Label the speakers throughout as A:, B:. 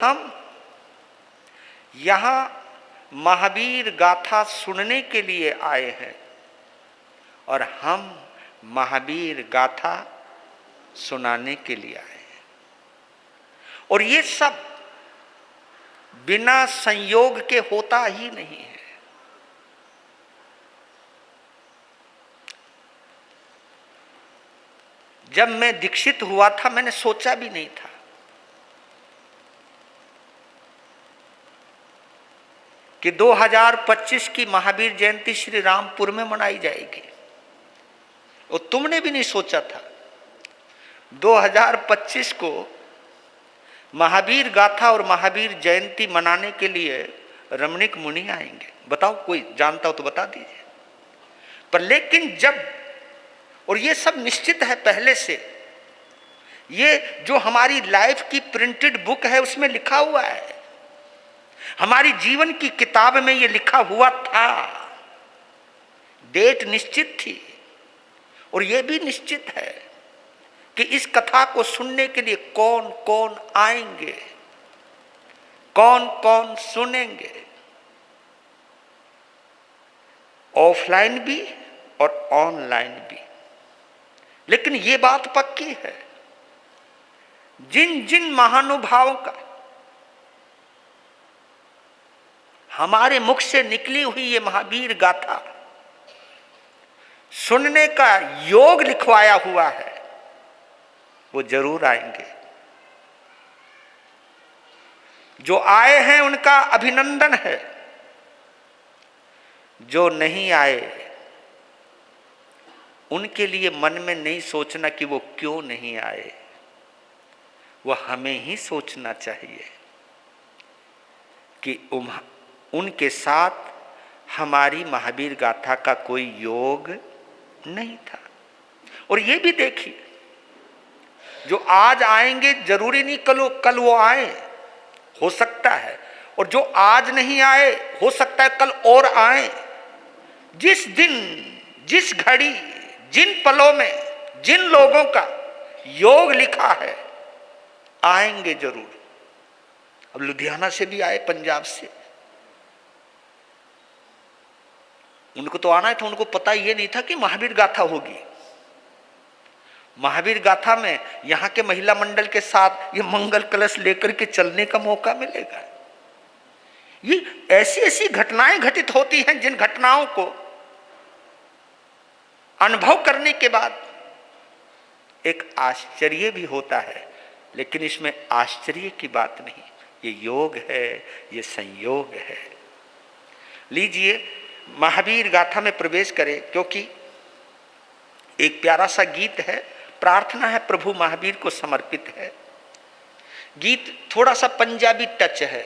A: हम यहाँ महावीर गाथा सुनने के लिए आए हैं और हम महावीर गाथा सुनाने के लिए आए हैं। और ये सब बिना संयोग के होता ही नहीं है। जब मैं दीक्षित हुआ था मैंने सोचा भी नहीं था कि 2025 की महावीर जयंती श्री रामपुर में मनाई जाएगी। और तुमने भी नहीं सोचा था 2025 को महावीर गाथा और महावीर जयंती मनाने के लिए रमणीक मुनि आएंगे। बताओ, कोई जानता हो तो बता दीजिए। पर लेकिन जब, और ये सब निश्चित है पहले से, ये जो हमारी लाइफ की प्रिंटेड बुक है उसमें लिखा हुआ है, हमारी जीवन की किताब में ये लिखा हुआ था, डेट निश्चित थी। और ये भी निश्चित है कि इस कथा को सुनने के लिए कौन कौन आएंगे, कौन कौन सुनेंगे, ऑफलाइन भी और ऑनलाइन भी। लेकिन ये बात पक्की है, जिन जिन महानुभावों का हमारे मुख से निकली हुई ये महावीर गाथा सुनने का योग लिखवाया हुआ है, वो जरूर आएंगे। जो आए हैं उनका अभिनंदन है, जो नहीं आए उनके लिए मन में नहीं सोचना कि वो क्यों नहीं आए, वो हमें ही सोचना चाहिए कि उनके साथ हमारी महावीर गाथा का कोई योग नहीं था। और ये भी देखिए, जो आज आएंगे जरूरी नहीं कल वो आए, हो सकता है। और जो आज नहीं आए हो सकता है कल और आए। जिस दिन, जिस घड़ी, जिन पलों में जिन लोगों का योग लिखा है आएंगे जरूर। अब लुधियाना से भी आए, पंजाब से, उनको तो आना था। उनको पता ये नहीं था कि महावीर गाथा होगी। महावीर गाथा में यहाँ के महिला मंडल के साथ ये मंगल कलश लेकर के चलने का मौका मिलेगा। ये ऐसी ऐसी घटनाएं घटित होती हैं जिन घटनाओं को अनुभव करने के बाद एक आश्चर्य भी होता है। लेकिन इसमें आश्चर्य की बात नहीं, ये योग है, ये संयोग है। लीजिए महावीर गाथा में प्रवेश करें, क्योंकि एक प्यारा सा गीत है, प्रार्थना है प्रभु महावीर को समर्पित है। गीत थोड़ा सा पंजाबी टच है,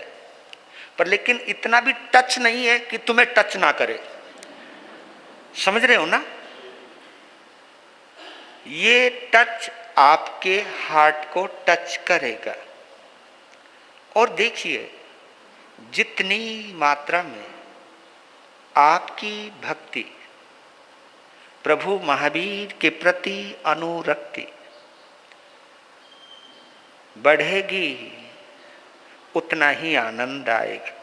A: पर लेकिन इतना भी टच नहीं है कि तुम्हें टच ना करे। समझ रहे हो ना? ये टच आपके हार्ट को टच करेगा। और देखिए, जितनी मात्रा में आपकी भक्ति, प्रभु महावीर के प्रति अनुरक्ति बढ़ेगी, उतना ही आनंद आएगा।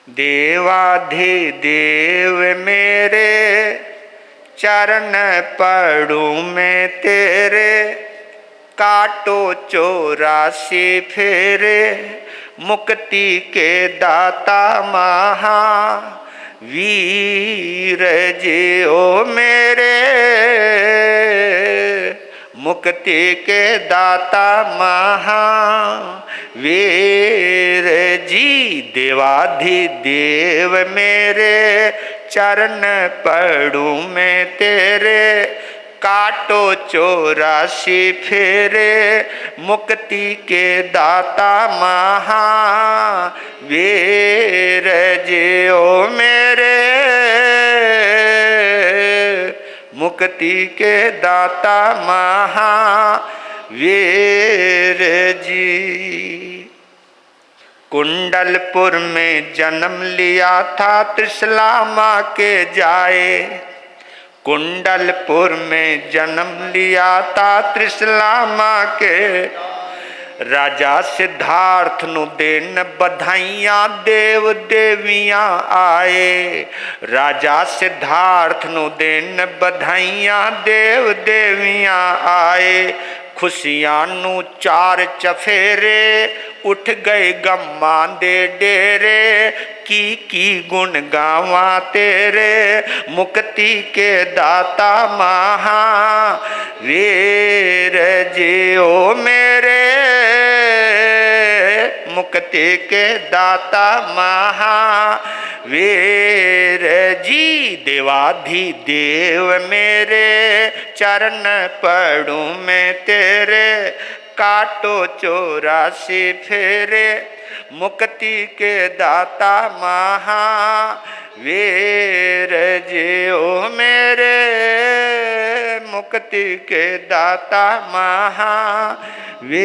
A: देवाधिदेव मेरे चरण पड़ूं मैं तेरे, काटो 84 फेरे, मुक्ति के दाता महावीर जी ओ मेरे, मुक्ति के दाता महावीर जी। देवाधिदेव मेरे चरण पड़ूं मैं तेरे, काटो 84 फेरे, मुक्ति के दाता महावीर जी ओ मेरे, मुक्ति के दाता महावीर जी। कुंडलपुर में जन्म लिया था त्रिशला माँ के जाए, कुंडलपुर में जन्म लिया था त्रिशला माँ के राजा सिद्धार्थ नु देन बधाइयां देव देवियां आए। राजा सिद्धार्थ नु देन बधाइयां देव देवियां आए। खुशियां नु चार चफेरे उठ गए गम्मा दे डेरे। की गुण गावा तेरे मुक्ति के दाता महा वीर जियो मेरे मुक्ति के दाता महावीर जी। देवाधिदेव मेरे चरण पढ़ूं मैं तेरे। काटो 84 फेरे मुक्ति के दाता महावीर जियो मेरे मुक्ति के दाता महावीर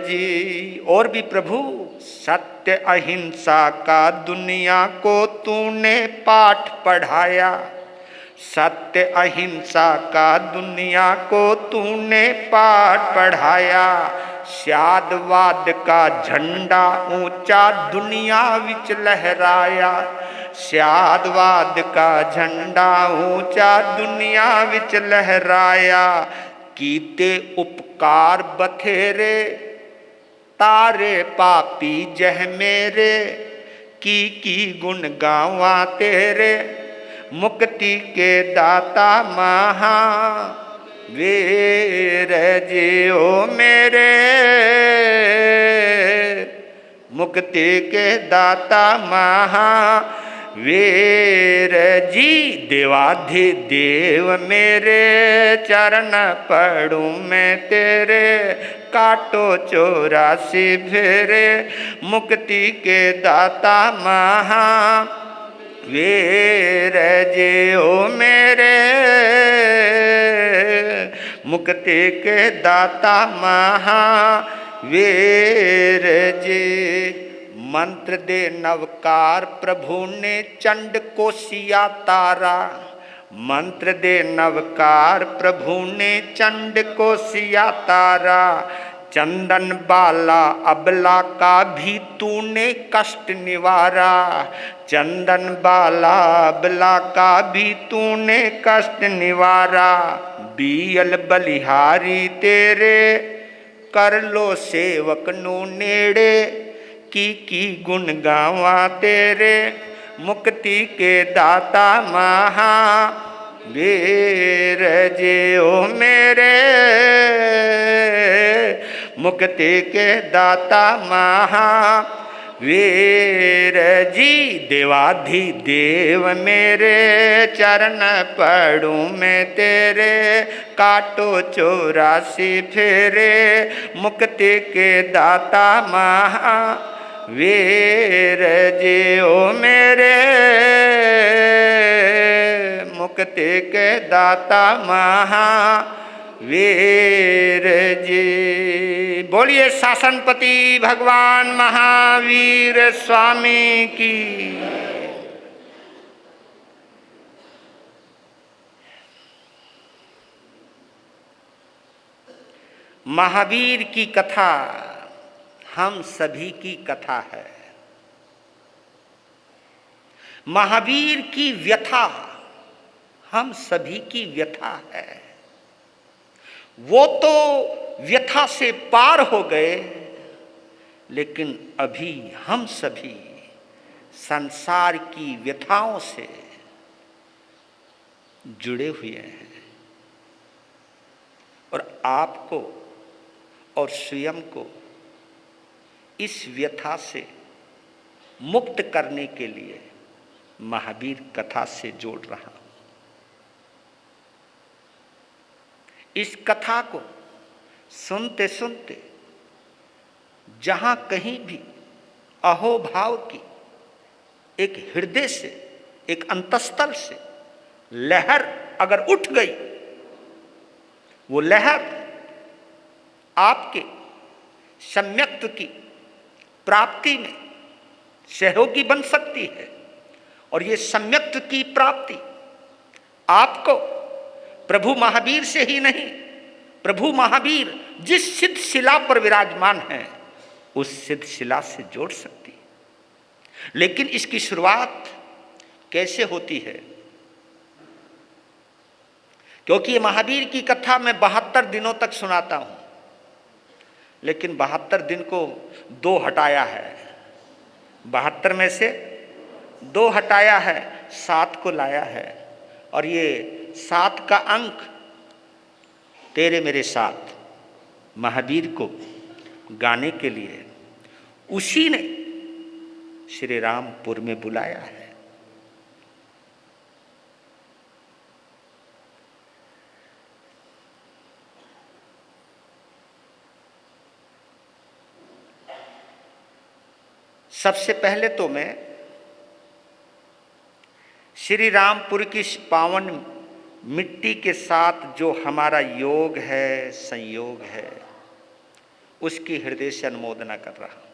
A: जी। और भी प्रभु, सत्य अहिंसा का दुनिया को तूने पाठ पढ़ाया। सत्य अहिंसा का दुनिया को तूने पाठ पढ़ाया। स्यादवाद का झंडा ऊंचा दुनिया विच लहराया। स्यादवाद का झंडा ऊंचा दुनिया विच लहराया। कीते उपकार बथेरे तारे पापी जह मेरे। की गुण गावा तेरे मुक्ति के दाता महावीर जियो मेरे मुक्ति के दाता महावीर जी। देवाधिदेव मेरे चरण पढ़ूं मैं तेरे। काटो 84 फेरे मुक्ति के दाता महावीर जियो मेरे मुक्ति के दाता महावीर जी। मंत्र दे नवकार प्रभु ने चंड कोसिया तारा। मंत्र दे नवकार प्रभु ने चंड कोसिया तारा। चंदन बाला अबला का भी तूने कष्ट निवारा। चंदन बाला अबला का भी तूने कष्ट निवारा। बियल बलिहारी तेरे कर लो सेवक नु नेड़े। की गुण गावा तेरे मुक्ति के दाता महावीर जियो मेरे मुक्ति के दाता महावीर जी। देवाधिदेव मेरे चरण पढ़ूं मैं तेरे। काटो 84 फेरे मुक्ति के दाता महावीर जियो मेरे मुक्ति के दाता महावीर जी। बोलिए शासनपति भगवान महावीर स्वामी की। महावीर की कथा हम सभी की कथा है। महावीर की व्यथा हम सभी की व्यथा है। वो तो व्यथा से पार हो गए, लेकिन अभी हम सभी संसार की व्यथाओं से जुड़े हुए हैं। और आपको और स्वयं को इस व्यथा से मुक्त करने के लिए महावीर कथा से जोड़ रहा हूं। इस कथा को सुनते सुनते जहां कहीं भी अहोभाव की एक हृदय से, एक अंतस्थल से लहर अगर उठ गई, वो लहर आपके सम्यक्त्व की प्राप्ति में सहयोगी बन सकती है। और ये सम्यक्त्व की प्राप्ति आपको प्रभु महावीर से ही नहीं, प्रभु महावीर जिस सिद्ध शिला पर विराजमान है उस सिद्ध शिला से जोड़ सकती है। लेकिन इसकी शुरुआत कैसे होती है? क्योंकि ये महावीर की कथा मैं 72 दिनों तक सुनाता हूं, लेकिन 72 दिन को 2 हटाया है, 72 में से 2 हटाया है, 7 को लाया है। और ये 7 का अंक तेरे मेरे साथ महावीर को गाने के लिए उसी ने श्री रामपुर में बुलाया है। सबसे पहले तो मैं श्री रामपुर की इस पावन मिट्टी के साथ जो हमारा योग है, संयोग है, उसकी हृदय से अनुमोदना कर रहा हूं।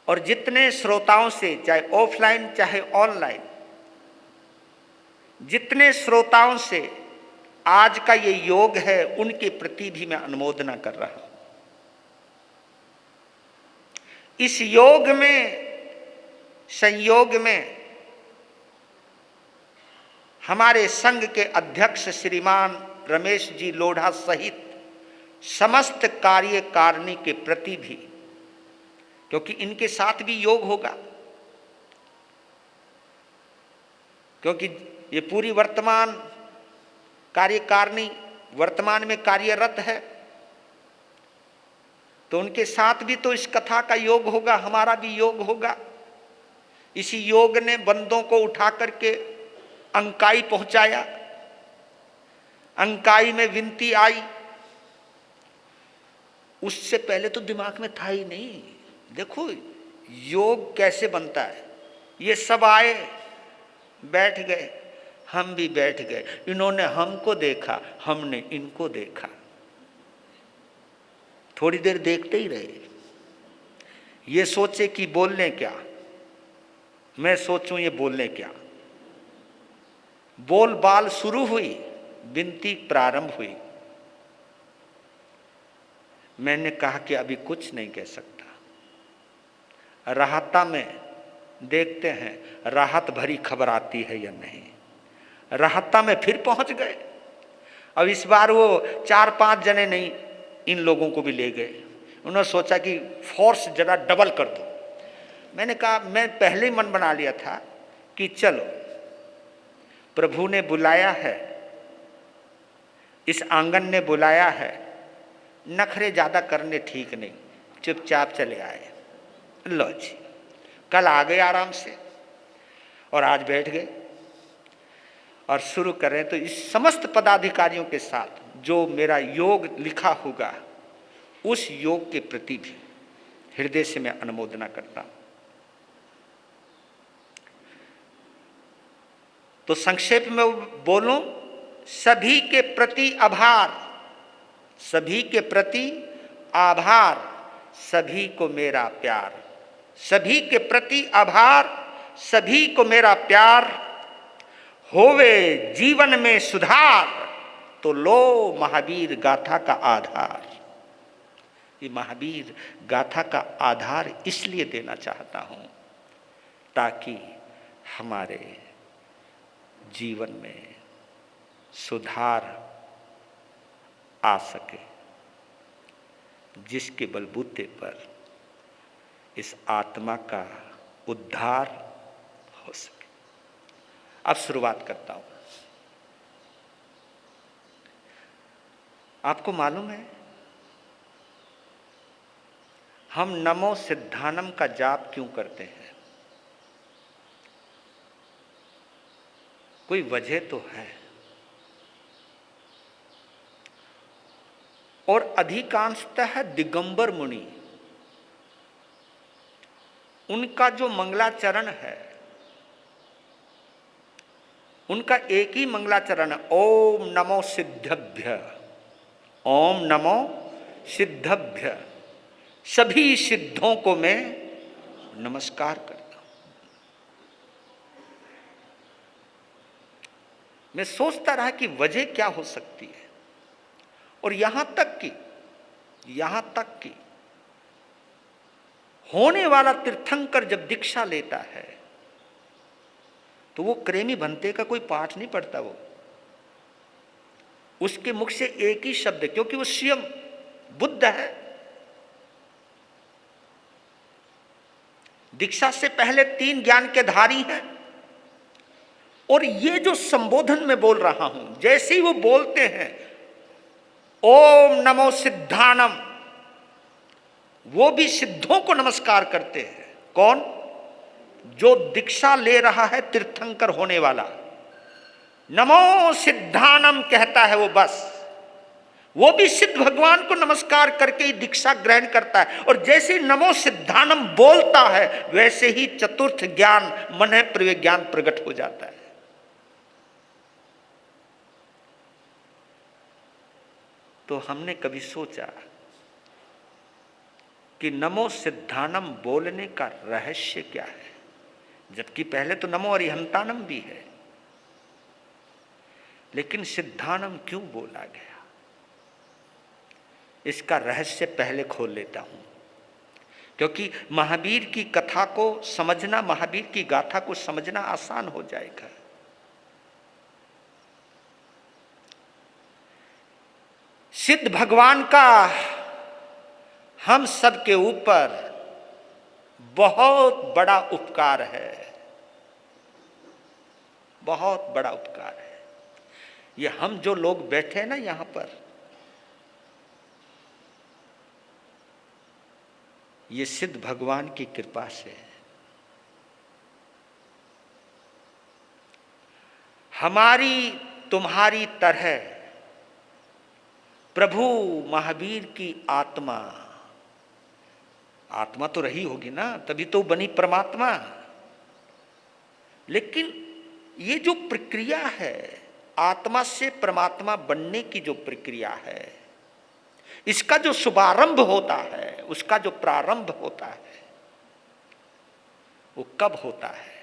A: और जितने श्रोताओं से, चाहे ऑफलाइन चाहे ऑनलाइन, जितने श्रोताओं से आज का ये योग है उनके प्रति भी मैं अनुमोदना कर रहा हूं। इस योग में, संयोग में हमारे संघ के अध्यक्ष श्रीमान रमेश जी लोढ़ा सहित समस्त कार्यकारिणी के प्रति भी, क्योंकि इनके साथ भी योग होगा, क्योंकि ये पूरी वर्तमान कार्यकारिणी वर्तमान में कार्यरत है, तो उनके साथ भी तो इस कथा का योग होगा, हमारा भी योग होगा। इसी योग ने बंदों को उठा करके अंकाई पहुंचाया, अंकाई में विनती आई, उससे पहले तो दिमाग में था ही नहीं। देखो योग कैसे बनता है। ये सब आए, बैठ गए, हम भी बैठ गए, इन्होंने हमको देखा, हमने इनको देखा, थोड़ी देर देखते ही रहे। ये सोचे कि बोलने क्या, मैं सोचूं ये बोलने क्या। बोल बाल शुरू हुई, विनती प्रारंभ हुई। मैंने कहा कि अभी कुछ नहीं कह सकता, राहता में देखते हैं राहत भरी खबर आती है या नहीं। राहता में फिर पहुंच गए। अब इस बार वो 4-5 जने नहीं, इन लोगों को भी ले गए। उन्होंने सोचा कि फोर्स जरा डबल कर दो। मैंने कहा, मैं पहले ही मन बना लिया था कि चलो प्रभु ने बुलाया है, इस आंगन ने बुलाया है, नखरे ज़्यादा करने ठीक नहीं, चुपचाप चले आए। लो जी, कल आ गए आराम से और आज बैठ गए और शुरू करें। तो इस समस्त पदाधिकारियों के साथ जो मेरा योग लिखा होगा, उस योग के प्रति भी हृदय से मैं अनुमोदना करता हूं। तो संक्षेप में बोलूं, सभी के प्रति आभार, सभी के प्रति आभार, सभी को मेरा प्यार, सभी के प्रति आभार, सभी को मेरा प्यार। होवे जीवन में सुधार, तो लो महावीर गाथा का आधार। ये महावीर गाथा का आधार इसलिए देना चाहता हूं ताकि हमारे जीवन में सुधार आ सके, जिसके बलबूते पर इस आत्मा का उद्धार हो सके। अब शुरुआत करता हूं। आपको मालूम है, हम नमो सिद्धानम का जाप क्यों करते हैं? कोई वजह तो है। और अधिकांशतः दिगंबर मुनि, उनका जो मंगलाचरण है, उनका एक ही मंगलाचरण है, ओम नमो सिद्धभ्य, ओम नमो सिद्धभ्य। सभी सिद्धों को मैं नमस्कार करता हूं। मैं सोचता रहा कि वजह क्या हो सकती है। और यहां तक कि होने वाला तीर्थंकर जब दीक्षा लेता है तो वो क्रेमी बनते का कोई पाठ नहीं पढ़ता। वो उसके मुख से एक ही शब्द, क्योंकि वो स्वयं बुद्ध है। दीक्षा से पहले 3 ज्ञान के धारी हैं। और ये जो संबोधन में बोल रहा हूं, जैसे ही वो बोलते हैं ओम नमो सिद्धानम, वो भी सिद्धों को नमस्कार करते हैं। कौन? जो दीक्षा ले रहा है, तीर्थंकर होने वाला। नमो सिद्धानम कहता है वो, बस वो भी सिद्ध भगवान को नमस्कार करके ही दीक्षा ग्रहण करता है। और जैसे नमो सिद्धानम बोलता है वैसे ही चतुर्थ ज्ञान मन प्रविज्ञान प्रकट हो जाता है। तो हमने कभी सोचा कि नमो सिद्धानम बोलने का रहस्य क्या है, जबकि पहले तो नमो अरिहंतानम भी है, लेकिन सिद्धानम क्यों बोला गया? इसका रहस्य पहले खोल लेता हूं, क्योंकि महावीर की कथा को समझना, महावीर की गाथा को समझना आसान हो जाएगा। सिद्ध भगवान का हम सब के ऊपर बहुत बड़ा उपकार है, बहुत बड़ा उपकार है। ये हम जो लोग बैठे हैं ना यहां पर, ये सिद्ध भगवान की कृपा से है। हमारी तुम्हारी तरह प्रभु महावीर की आत्मा, आत्मा तो रही होगी ना, तभी तो बनी परमात्मा। लेकिन ये जो प्रक्रिया है, आत्मा से परमात्मा बनने की जो प्रक्रिया है, इसका जो शुभारंभ होता है, उसका जो प्रारंभ होता है, वो कब होता है?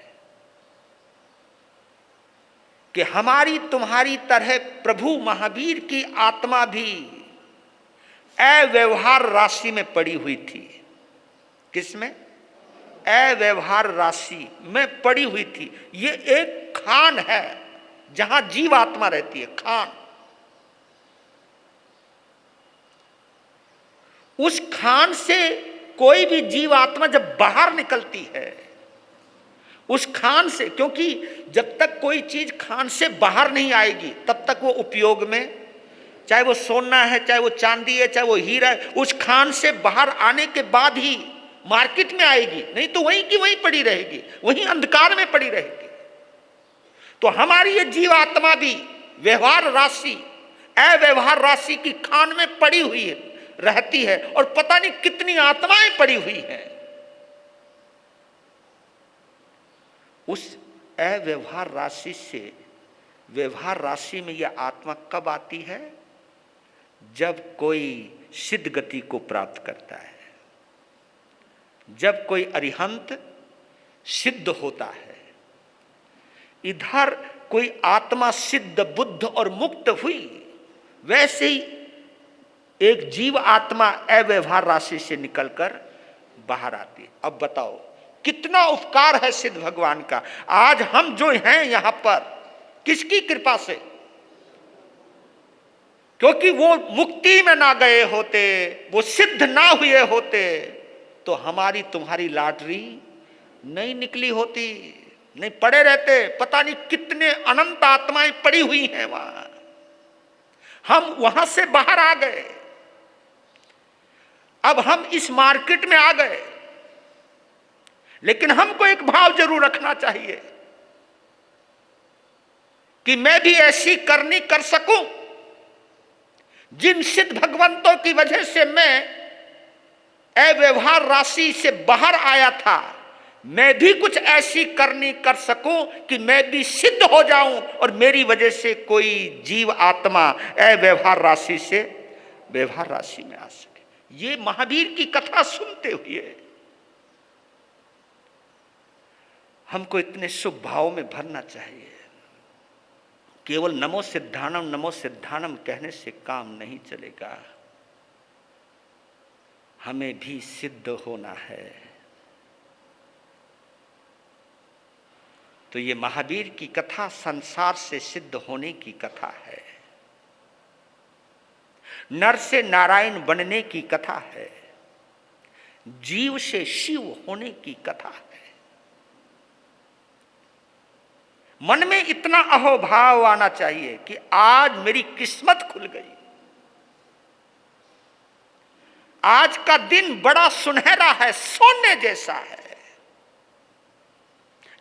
A: कि हमारी तुम्हारी तरह प्रभु महावीर की आत्मा भी अव्यवहार राशि में पड़ी हुई थी। किसमें? अव्यवहार राशि में पड़ी हुई थी। ये एक खान है जहां जीव आत्मा रहती है, खान। उस खान से कोई भी जीव आत्मा जब बाहर निकलती है, उस खान से, क्योंकि जब तक कोई चीज खान से बाहर नहीं आएगी तब तक वो उपयोग में, चाहे वो सोना है, चाहे वो चांदी है, चाहे वो हीरा है, उस खान से बाहर आने के बाद ही मार्केट में आएगी, नहीं तो वहीं की वहीं पड़ी रहेगी, वहीं अंधकार में पड़ी रहेगी। तो हमारी ये जीव आत्मा भी व्यवहार राशि, अव्यवहार राशि की खान में पड़ी हुई है, रहती है, और पता नहीं कितनी आत्माएं पड़ी हुई हैं। उस अव्यवहार राशि से व्यवहार राशि में यह आत्मा कब आती है? जब कोई सिद्ध गति को प्राप्त करता है, जब कोई अरिहंत सिद्ध होता है। इधर कोई आत्मा सिद्ध, बुद्ध और मुक्त हुई, वैसे ही एक जीव आत्मा अव्यवहार राशि से निकलकर बाहर आती है। अब बताओ कितना उपकार है सिद्ध भगवान का। आज हम जो हैं यहां पर, किसकी कृपा से? क्योंकि वो मुक्ति में ना गए होते, वो सिद्ध ना हुए होते, तो हमारी तुम्हारी लॉटरी नहीं निकली होती, नहीं पड़े रहते। पता नहीं कितने अनंत आत्माएं पड़ी हुई हैं वहां, हम वहां से बाहर आ गए। अब हम इस मार्केट में आ गए, लेकिन हमको एक भाव जरूर रखना चाहिए कि मैं भी ऐसी करनी कर सकूं जिन सिद्ध भगवंतों की वजह से मैं अव्यवहार राशि से बाहर आया था, मैं भी कुछ ऐसी करनी कर सकूं कि मैं भी सिद्ध हो जाऊं और मेरी वजह से कोई जीव आत्मा अव्यवहार राशि से व्यवहार राशि में आ सके। ये महावीर की कथा सुनते हुए हमको इतने शुभ भाव में भरना चाहिए केवल नमो सिद्धानम कहने से काम नहीं चलेगा, हमें भी सिद्ध होना है। तो ये महावीर की कथा संसार से सिद्ध होने की कथा है, नर से नारायण बनने की कथा है, जीव से शिव होने की कथा है। मन में इतना अहोभाव आना चाहिए कि आज मेरी किस्मत खुल गई, आज का दिन बड़ा सुनहरा है, सोने जैसा है,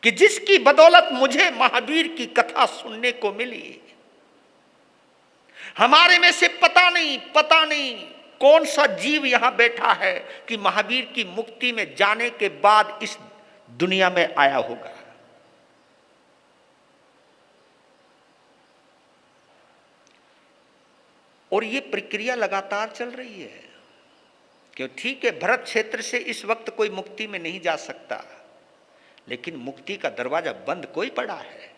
A: कि जिसकी बदौलत मुझे महावीर की कथा सुनने को मिली। हमारे में से पता नहीं कौन सा जीव यहां बैठा है कि महावीर की मुक्ति में जाने के बाद इस दुनिया में आया होगा। और ये प्रक्रिया लगातार चल रही है। क्यों? ठीक है, भरत क्षेत्र से इस वक्त कोई मुक्ति में नहीं जा सकता, लेकिन मुक्ति का दरवाजा बंद कोई पड़ा है।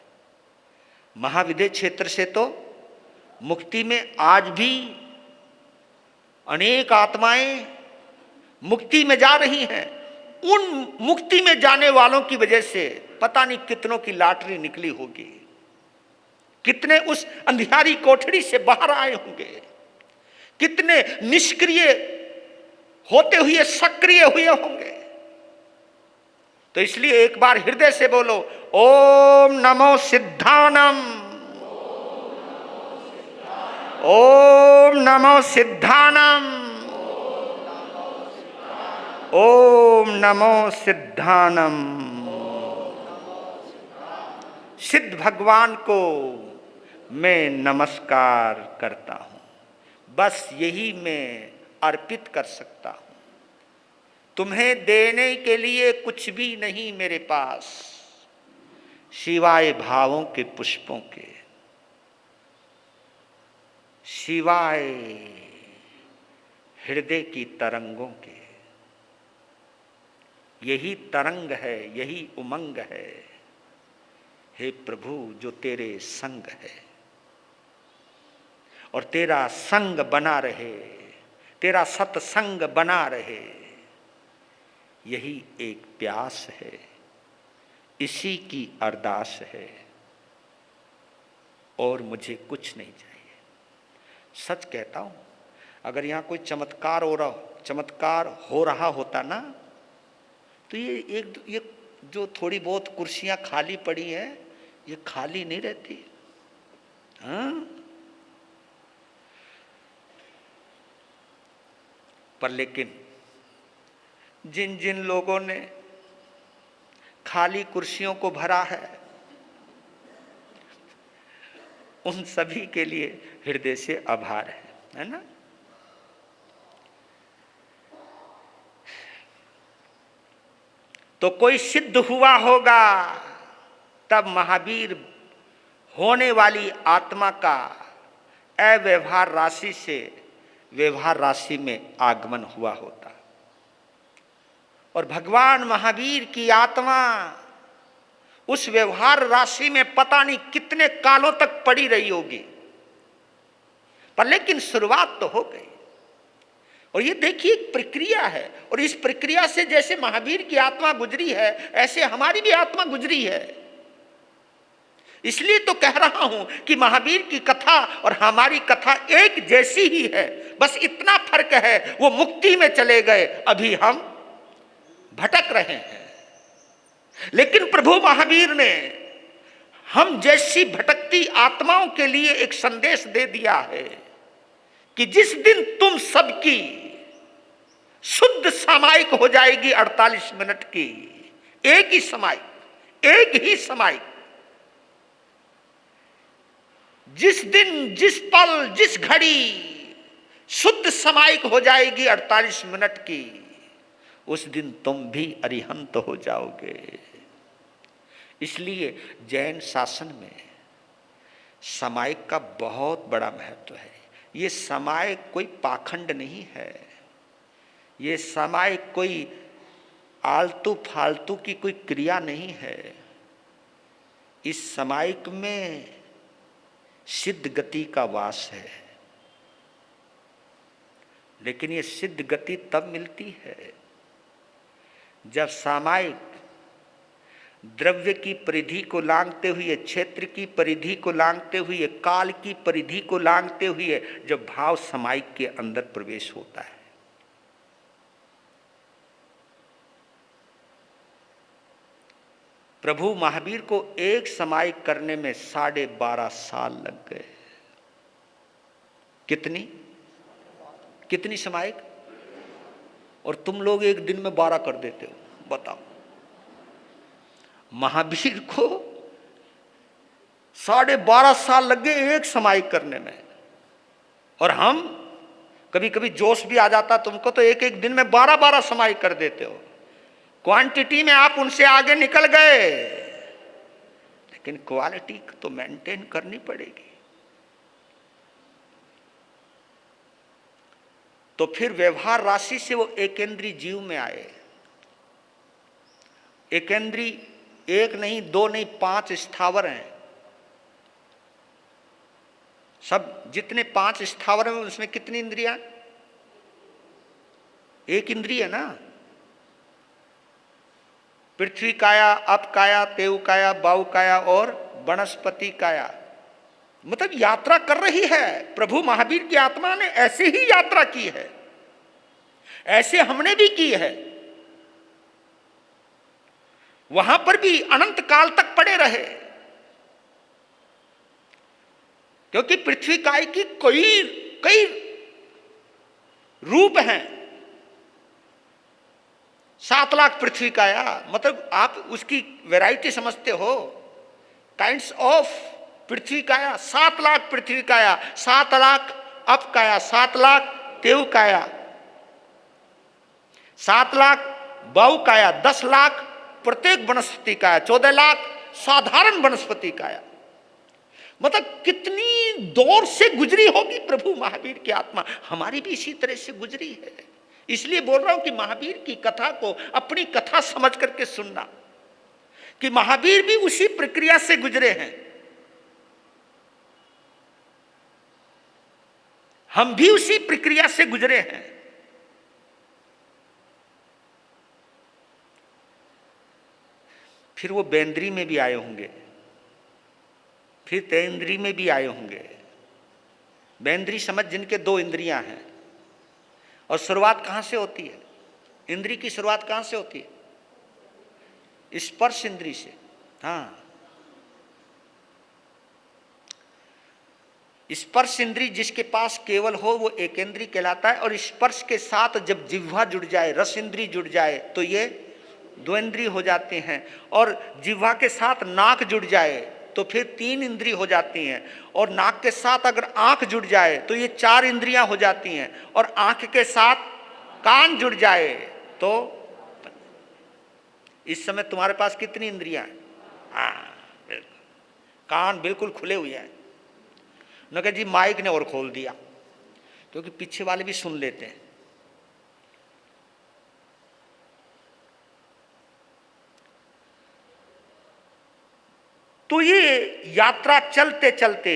A: महाविद्य क्षेत्र से तो मुक्ति में आज भी अनेक आत्माएं मुक्ति में जा रही हैं। उन मुक्ति में जाने वालों की वजह से पता नहीं कितनों की लॉटरी निकली होगी, कितने उस अंधियारी कोठरी से बाहर आए होंगे, कितने निष्क्रिय होते हुए सक्रिय हुए होंगे। तो इसलिए एक बार हृदय से बोलो, ओम नमो सिद्धानम, ओम नमो सिद्धानम, ओम नमो सिद्धानम। सिद्ध भगवान को मैं नमस्कार करता हूं, बस यही मैं अर्पित कर सकता हूं। तुम्हें देने के लिए कुछ भी नहीं मेरे पास, सिवाय भावों के पुष्पों के, सिवाय हृदय की तरंगों के। यही तरंग है, यही उमंग है, हे प्रभु, जो तेरे संग है। और तेरा संग बना रहे, तेरा सत्संग बना रहे, यही एक प्यास है, इसी की अरदास है, और मुझे कुछ नहीं चाहिए। सच कहता हूं, अगर यहां कोई चमत्कार हो रहा होता ना, तो ये जो थोड़ी बहुत कुर्सियां खाली पड़ी हैं, ये खाली नहीं रहती। हाँ? पर लेकिन जिन जिन लोगों ने खाली कुर्सियों को भरा है, उन सभी के लिए हृदय से आभार है ना। तो कोई सिद्ध हुआ होगा, तब महावीर होने वाली आत्मा का अव्यवहार राशि से व्यवहार राशि में आगमन हुआ होता, और भगवान महावीर की आत्मा उस व्यवहार राशि में पता नहीं कितने कालों तक पड़ी रही होगी, पर लेकिन शुरुआत तो हो गई। और ये देखिए एक प्रक्रिया है, और इस प्रक्रिया से जैसे महावीर की आत्मा गुजरी है, ऐसे हमारी भी आत्मा गुजरी है। इसलिए तो कह रहा हूं कि महावीर की कथा और हमारी कथा एक जैसी ही है, बस इतना फर्क है, वो मुक्ति में चले गए, अभी हम भटक रहे हैं। लेकिन प्रभु महावीर ने हम जैसी भटकती आत्माओं के लिए एक संदेश दे दिया है कि जिस दिन तुम सबकी शुद्ध सामायिक हो जाएगी 48 मिनट की, एक ही सामायिक, जिस दिन, जिस पल, जिस घड़ी शुद्ध सामायिक हो जाएगी 48 मिनट की, उस दिन तुम भी अरिहंत हो जाओगे। इसलिए जैन शासन में सामायिक का बहुत बड़ा महत्व है। ये सामायिक कोई पाखंड नहीं है, ये सामायिक कोई आलतू फालतू की कोई क्रिया नहीं है। इस सामायिक में सिद्ध गति का वास है। लेकिन ये सिद्ध गति तब मिलती है जब सामायिक द्रव्य की परिधि को लांघते हुए, क्षेत्र की परिधि को लांघते हुए, काल की परिधि को लांघते हुए जब भाव सामायिक के अंदर प्रवेश होता है। प्रभु महावीर को एक समायिक करने में 12.5 साल लग गए। कितनी समायिक? और तुम लोग एक दिन में 12 कर देते हो, बताओ। महावीर को 12.5 साल लग गए एक समायिक करने में, और हम कभी कभी जोश भी आ जाता तुमको तो एक एक दिन में 12 समायिक कर देते हो। क्वांटिटी में आप उनसे आगे निकल गए, लेकिन क्वालिटी तो मेंटेन करनी पड़ेगी। तो फिर व्यवहार राशि से वो एकेंद्रीय जीव में आए। एकेंद्रीय 1 नहीं, 2 नहीं, 5 स्थावर हैं। सब जितने 5 स्थावर हैं उसमें कितनी इंद्रियां? 1 इंद्रिय है ना। पृथ्वी काया, अप काया, तेव काया, बाहु काया और वनस्पति काया। मतलब यात्रा कर रही है। प्रभु महावीर की आत्मा ने ऐसे ही यात्रा की है, ऐसे हमने भी की है। वहां पर भी अनंत काल तक पड़े रहे, क्योंकि पृथ्वी काय की कई रूप हैं। 7 लाख पृथ्वी काया, मतलब आप उसकी वैरायटी समझते हो। काइंड्स ऑफ पृथ्वी काया, 7 लाख पृथ्वी काया, 7 लाख अप काया, 7 लाख तेव काया, 7 लाख बाहु काया, 10 लाख प्रत्येक वनस्पति काया, 14 लाख साधारण वनस्पति काया। मतलब कितनी दौर से गुजरी होगी प्रभु महावीर की आत्मा। हमारी भी इसी तरह से गुजरी है। इसलिए बोल रहा हूं कि महावीर की कथा को अपनी कथा समझ करके सुनना, कि महावीर भी उसी प्रक्रिया से गुजरे हैं। हम भी उसी प्रक्रिया से गुजरे हैं। फिर वो बेंद्री में भी आए होंगे, फिर तेंद्री में भी आए होंगे। बेंद्री समझ जिनके 2 इंद्रियां हैं। और शुरुआत कहां से होती है? इंद्री की शुरुआत कहां से होती है? स्पर्श इंद्री से। हाँ, स्पर्श इंद्री जिसके पास केवल हो वो एकेंद्री कहलाता है। और स्पर्श के साथ जब जिह्वा जुड़ जाए, रस इंद्री जुड़ जाए, तो ये 2 इंद्री हो जाते हैं। और जिह्वा के साथ नाक जुड़ जाए तो फिर 3 इंद्री हो जाती हैं। और नाक के साथ अगर आंख जुड़ जाए तो ये 4 इंद्रियां हो जाती हैं। और आंख के साथ कान जुड़ जाए तो इस समय तुम्हारे पास कितनी इंद्रियां हैं? हाँ, बिल्कुल कान बिल्कुल खुले हुए हैं। न कि जी माइक ने और खोल दिया, क्योंकि पीछे वाले भी सुन लेते हैं। तो ये यात्रा चलते चलते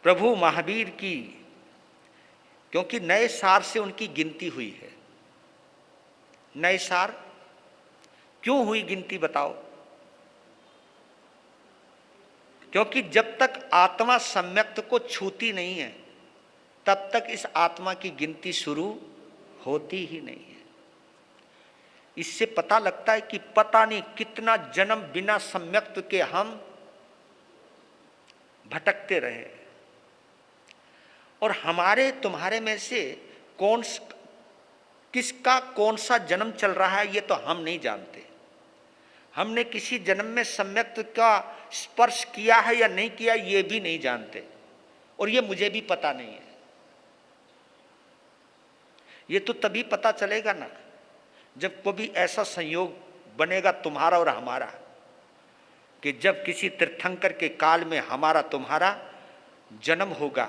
A: प्रभु महावीर की, क्योंकि नए सार से उनकी गिनती हुई है। नए सार क्यों हुई गिनती बताओ? क्योंकि जब तक आत्मा सम्यक्त को छूती नहीं है तब तक इस आत्मा की गिनती शुरू होती ही नहीं है। इससे पता लगता है कि पता नहीं कितना जन्म बिना सम्यक्त के हम भटकते रहे। और हमारे तुम्हारे में से किसका कौन सा जन्म चल रहा है ये तो हम नहीं जानते। हमने किसी जन्म में सम्यक्त का स्पर्श किया है या नहीं किया ये भी नहीं जानते। और ये मुझे भी पता नहीं है। ये तो तभी पता चलेगा ना जब कभी ऐसा संयोग बनेगा तुम्हारा और हमारा, कि जब किसी तीर्थंकर के काल में हमारा तुम्हारा जन्म होगा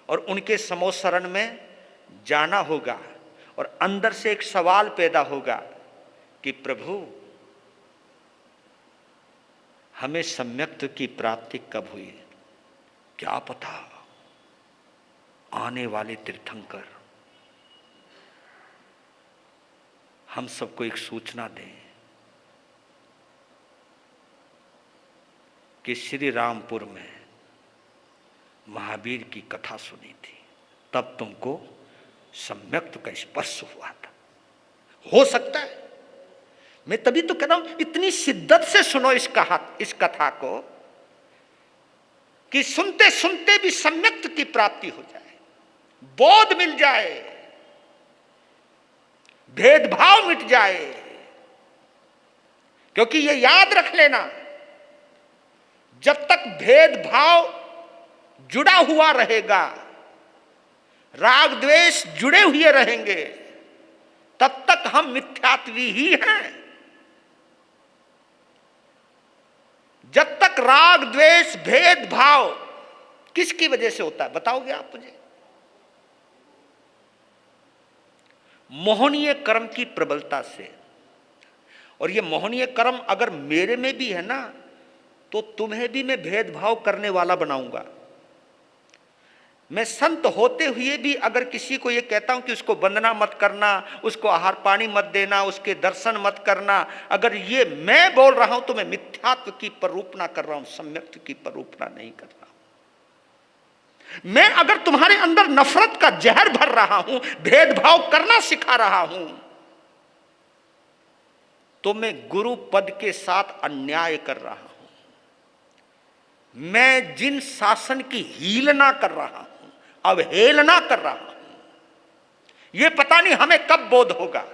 A: और उनके समोसरण में जाना होगा। और अंदर से एक सवाल पैदा होगा कि प्रभु हमें सम्यक्त्व की प्राप्ति कब हुई क्या पता। आने वाले तीर्थंकर हम सबको एक सूचना दें कि श्री रामपुर में महावीर की कथा सुनी थी, तब तुमको सम्यक्त्व का स्पर्श हुआ था। हो सकता है, मैं तभी तो कह रहा हूं इतनी शिद्दत से सुनो इस कथा को कि सुनते सुनते भी सम्यक्त्व की प्राप्ति हो जाए, बोध मिल जाए, भेदभाव मिट जाए। क्योंकि ये याद रख लेना, जब तक भेदभाव जुड़ा हुआ रहेगा, राग द्वेष जुड़े हुए रहेंगे, तब तक हम मिथ्यात्वी ही हैं। जब तक राग द्वेष भेदभाव किसकी वजह से होता है बताओगे आप मुझे? मोहनीय कर्म की प्रबलता से। और ये मोहनीय कर्म अगर मेरे में भी है ना, तो तुम्हें भी मैं भेदभाव करने वाला बनाऊंगा। मैं संत होते हुए भी अगर किसी को ये कहता हूं कि उसको वंदना मत करना, उसको आहार पानी मत देना, उसके दर्शन मत करना, अगर ये मैं बोल रहा हूं तो मैं मिथ्यात्व की परूपना कर रहा हूं, सम्यक्त्व की परूपना नहीं कर रहा हूं। मैं अगर तुम्हारे अंदर नफरत का जहर भर रहा हूं, भेदभाव करना सिखा रहा हूं, तो मैं गुरु पद के साथ अन्याय कर रहा हूं। मैं जिन शासन की हीलना कर रहा हूं, अवहेलना कर रहा हूं, यह पता नहीं हमें कब बोध होगा।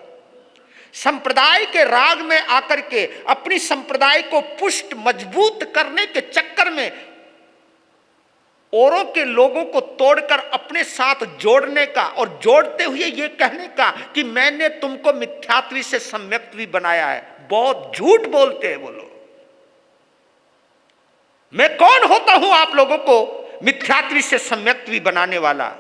A: संप्रदाय के राग में आकर के अपनी संप्रदाय को पुष्ट मजबूत करने के चक्कर में औरों के लोगों को तोड़कर अपने साथ जोड़ने का, और जोड़ते हुए यह कहने का कि मैंने तुमको मिथ्यात्वी से सम्यक्त्वी बनाया है। बहुत झूठ बोलते हैं वो लोग। मैं कौन होता हूं आप लोगों को मिथ्यात्वी से सम्यक्त्वी बनाने वाला?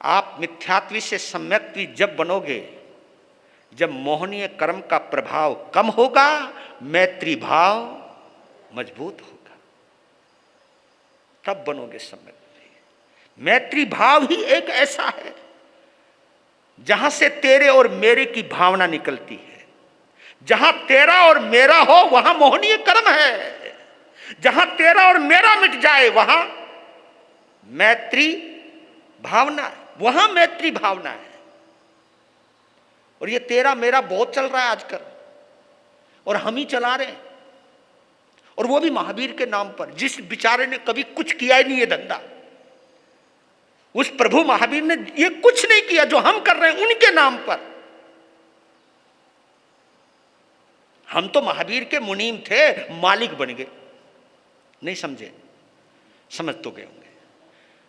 A: आप मिथ्यात्वी से सम्यक्त्वी जब बनोगे जब मोहनीय कर्म का प्रभाव कम होगा, मैत्री भाव मजबूत होगा, तब बनोगे सम्यक्त्वी। मैत्री भाव ही एक ऐसा है जहां से तेरे और मेरे की भावना निकलती है। जहां तेरा और मेरा हो वहां मोहनीय कर्म है। जहां तेरा और मेरा मिट जाए वहां मैत्री भावना है, वहां मैत्री भावना है। और ये तेरा मेरा बहुत चल रहा है आजकल, और हम ही चला रहे हैं, और वो भी महावीर के नाम पर। जिस बेचारे ने कभी कुछ किया ही नहीं है धंधा, उस प्रभु महावीर ने ये कुछ नहीं किया जो हम कर रहे हैं उनके नाम पर। हम तो महावीर के मुनीम थे, मालिक बन गए। नहीं समझे? समझ तो गए होंगे।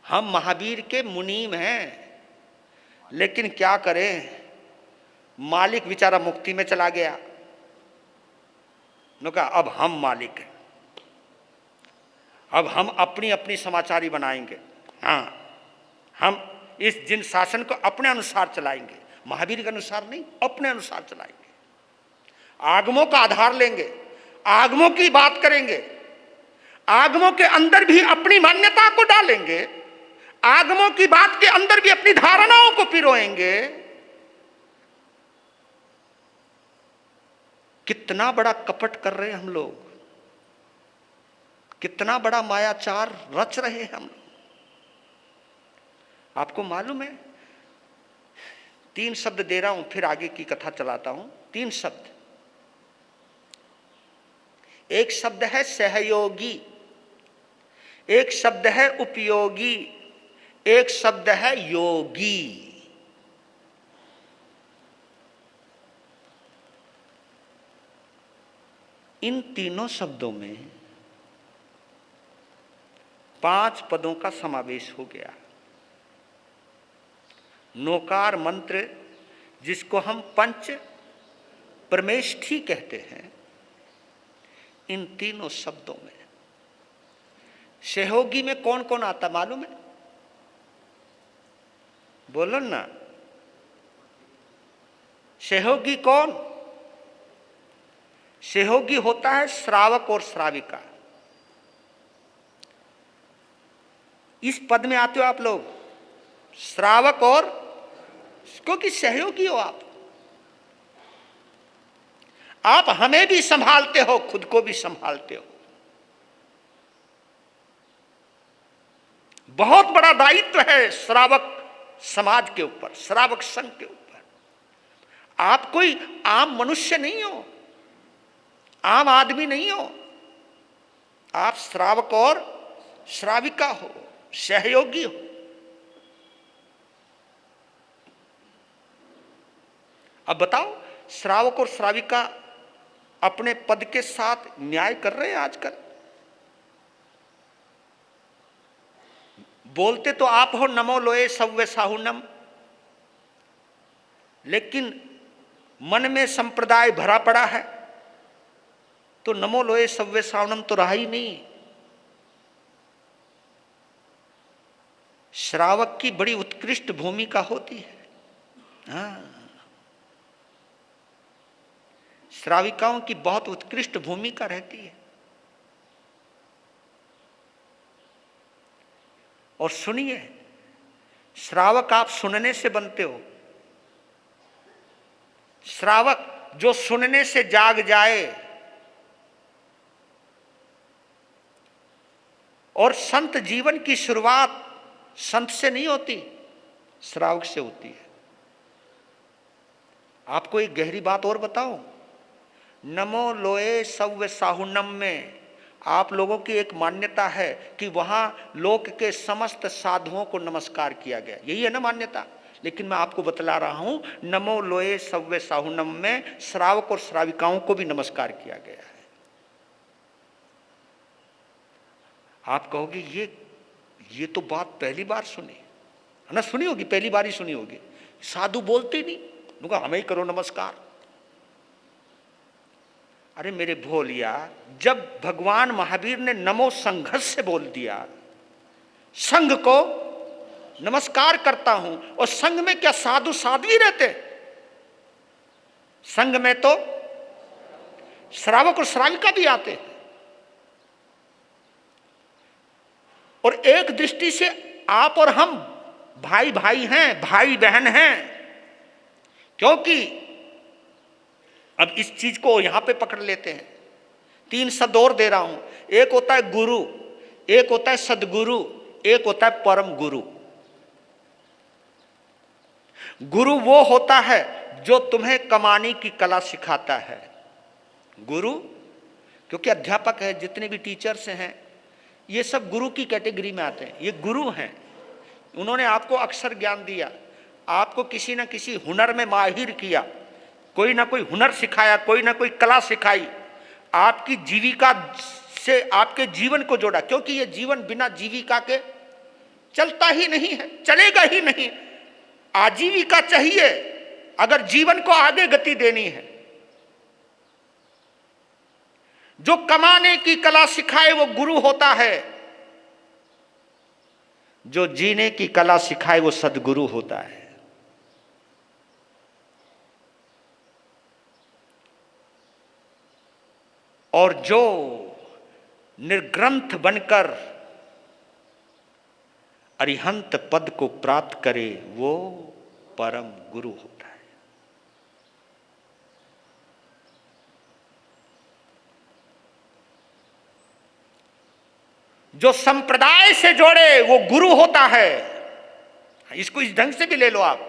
A: हम महावीर के मुनीम हैं, लेकिन क्या करें, मालिक बेचारा मुक्ति में चला गया। उन्होंने कहा अब हम मालिक हैं, अब हम अपनी अपनी समाचारी बनाएंगे। हाँ, हम इस जिन शासन को अपने अनुसार चलाएंगे, महावीर के अनुसार नहीं, अपने अनुसार चलाएंगे। आगमों का आधार लेंगे, आगमों की बात करेंगे, आगमों के अंदर भी अपनी मान्यता को डालेंगे, आगमों की बात के अंदर भी अपनी धारणाओं को पिरोएंगे। कितना बड़ा कपट कर रहे हैं हम लोग, कितना बड़ा मायाचार रच रहे हैं हम। आपको मालूम है, 3 शब्द दे रहा हूं, फिर आगे की कथा चलाता हूं। 3 शब्द। एक शब्द है सहयोगी, एक शब्द है उपयोगी, एक शब्द है योगी। इन तीनों शब्दों में 5 पदों का समावेश हो गया। नोकार मंत्र, जिसको हम पंच परमेष्ठी कहते हैं, इन तीनों शब्दों में सहयोगी में कौन कौन आता मालूम है? बोलो ना, सहयोगी कौन? सहयोगी होता है श्रावक और श्राविका। इस पद में आते हो आप लोग, श्रावक और, क्योंकि सहयोगी हो आप हमें भी संभालते हो, खुद को भी संभालते हो। बहुत बड़ा दायित्व है श्रावक समाज के ऊपर, श्रावक संघ के ऊपर। आप कोई आम मनुष्य नहीं हो, आम आदमी नहीं हो, आप श्रावक और श्राविका हो, सहयोगी हो। अब बताओ, श्रावक और श्राविका अपने पद के साथ न्याय कर रहे हैं आजकल? बोलते तो आप हो नमो लोए सव्य साहुनम, लेकिन मन में संप्रदाय भरा पड़ा है, तो नमो लोए सव्य साहुनम तो रहा ही नहीं। श्रावक की बड़ी उत्कृष्ट भूमिका होती है। हाँ, श्राविकाओं की बहुत उत्कृष्ट भूमिका रहती है। और सुनिए, श्रावक आप सुनने से बनते हो। श्रावक जो सुनने से जाग जाए, और संत जीवन की शुरुआत संत से नहीं होती, श्रावक से होती है। आपको एक गहरी बात और बताऊं, नमो लोए सव्य साहुनम में आप लोगों की एक मान्यता है कि वहां लोक के समस्त साधुओं को नमस्कार किया गया, यही है ना मान्यता। लेकिन मैं आपको बतला रहा हूं, नमो लोए सव्य साहुनम में श्रावक और श्राविकाओं को भी नमस्कार किया गया है। आप कहोगे ये तो बात पहली बार सुनी है ना? सुनी होगी, पहली बार ही सुनी होगी। साधु बोलते नहीं, उनका हमें ही करो नमस्कार। अरे मेरे भोलिया, जब भगवान महावीर ने नमो संघर्ष से बोल दिया, संघ को नमस्कार करता हूं, और संघ में क्या साधु साध्वी रहते? संघ में तो श्रावक और श्राविका भी आते हैं। और एक दृष्टि से आप और हम भाई भाई हैं, भाई बहन हैं, क्योंकि अब इस चीज को यहां पे पकड़ लेते हैं। 3 शब्द और दे रहा हूं, एक होता है गुरु, एक होता है सदगुरु, एक होता है परम गुरु। गुरु वो होता है जो तुम्हें कमाने की कला सिखाता है। गुरु, क्योंकि अध्यापक है, जितने भी टीचर्स हैं, ये सब गुरु की कैटेगरी में आते हैं। ये गुरु हैं, उन्होंने आपको अक्षर ज्ञान दिया, आपको किसी न किसी हुनर में माहिर किया, कोई ना कोई हुनर सिखाया, कोई ना कोई कला सिखाई, आपकी जीविका से आपके जीवन को जोड़ा। क्योंकि ये जीवन बिना जीविका के चलता ही नहीं है, चलेगा ही नहीं। आजीविका चाहिए अगर जीवन को आगे गति देनी है। जो कमाने की कला सिखाए वो गुरु होता है, जो जीने की कला सिखाए वो सदगुरु होता है। और जो निर्ग्रंथ बनकर अरिहंत पद को प्राप्त करे वो परम गुरु होता है। जो संप्रदाय से जोड़े वो गुरु होता है। इसको इस ढंग से भी ले लो आप,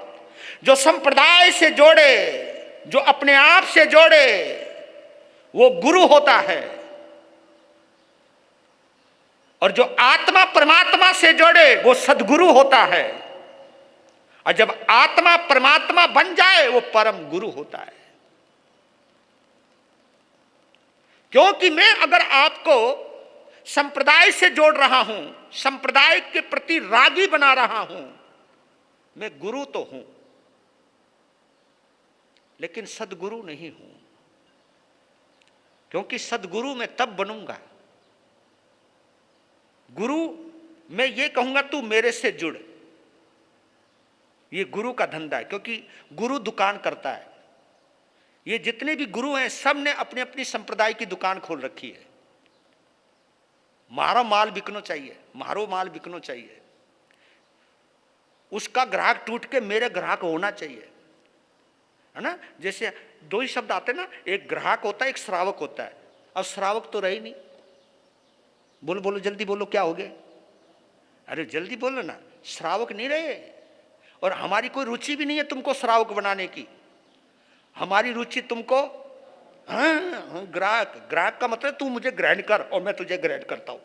A: जो संप्रदाय से जोड़े, जो अपने आप से जोड़े वो गुरु होता है। और जो आत्मा परमात्मा से जोड़े वो सदगुरु होता है। और जब आत्मा परमात्मा बन जाए वो परम गुरु होता है। क्योंकि मैं अगर आपको संप्रदाय से जोड़ रहा हूं, संप्रदाय के प्रति रागी बना रहा हूं, मैं गुरु तो हूं लेकिन सदगुरु नहीं हूं। क्योंकि सदगुरु मैं तब बनूंगा, गुरु मैं ये कहूंगा तू मेरे से जुड़। ये गुरु का धंधा है, क्योंकि गुरु दुकान करता है। ये जितने भी गुरु हैं सब ने अपनी अपनी संप्रदाय की दुकान खोल रखी है। मारो माल बिकनो चाहिए, मारो माल बिकनो चाहिए, उसका ग्राहक टूट के मेरे ग्राहक होना चाहिए, है ना। जैसे दो ही शब्द आते हैं ना, एक ग्राहक होता है, एक श्रावक होता है। अब श्रावक तो रही नहीं, बोलो बोलो जल्दी बोलो, क्या हो गया? अरे जल्दी बोलो ना, श्रावक नहीं रहे। और हमारी कोई रुचि भी नहीं है तुमको श्रावक बनाने की। हमारी रुचि तुमको ग्राहक, ग्राहक का मतलब तू मुझे ग्रहण कर और मैं तुझे ग्रहण करता हूं,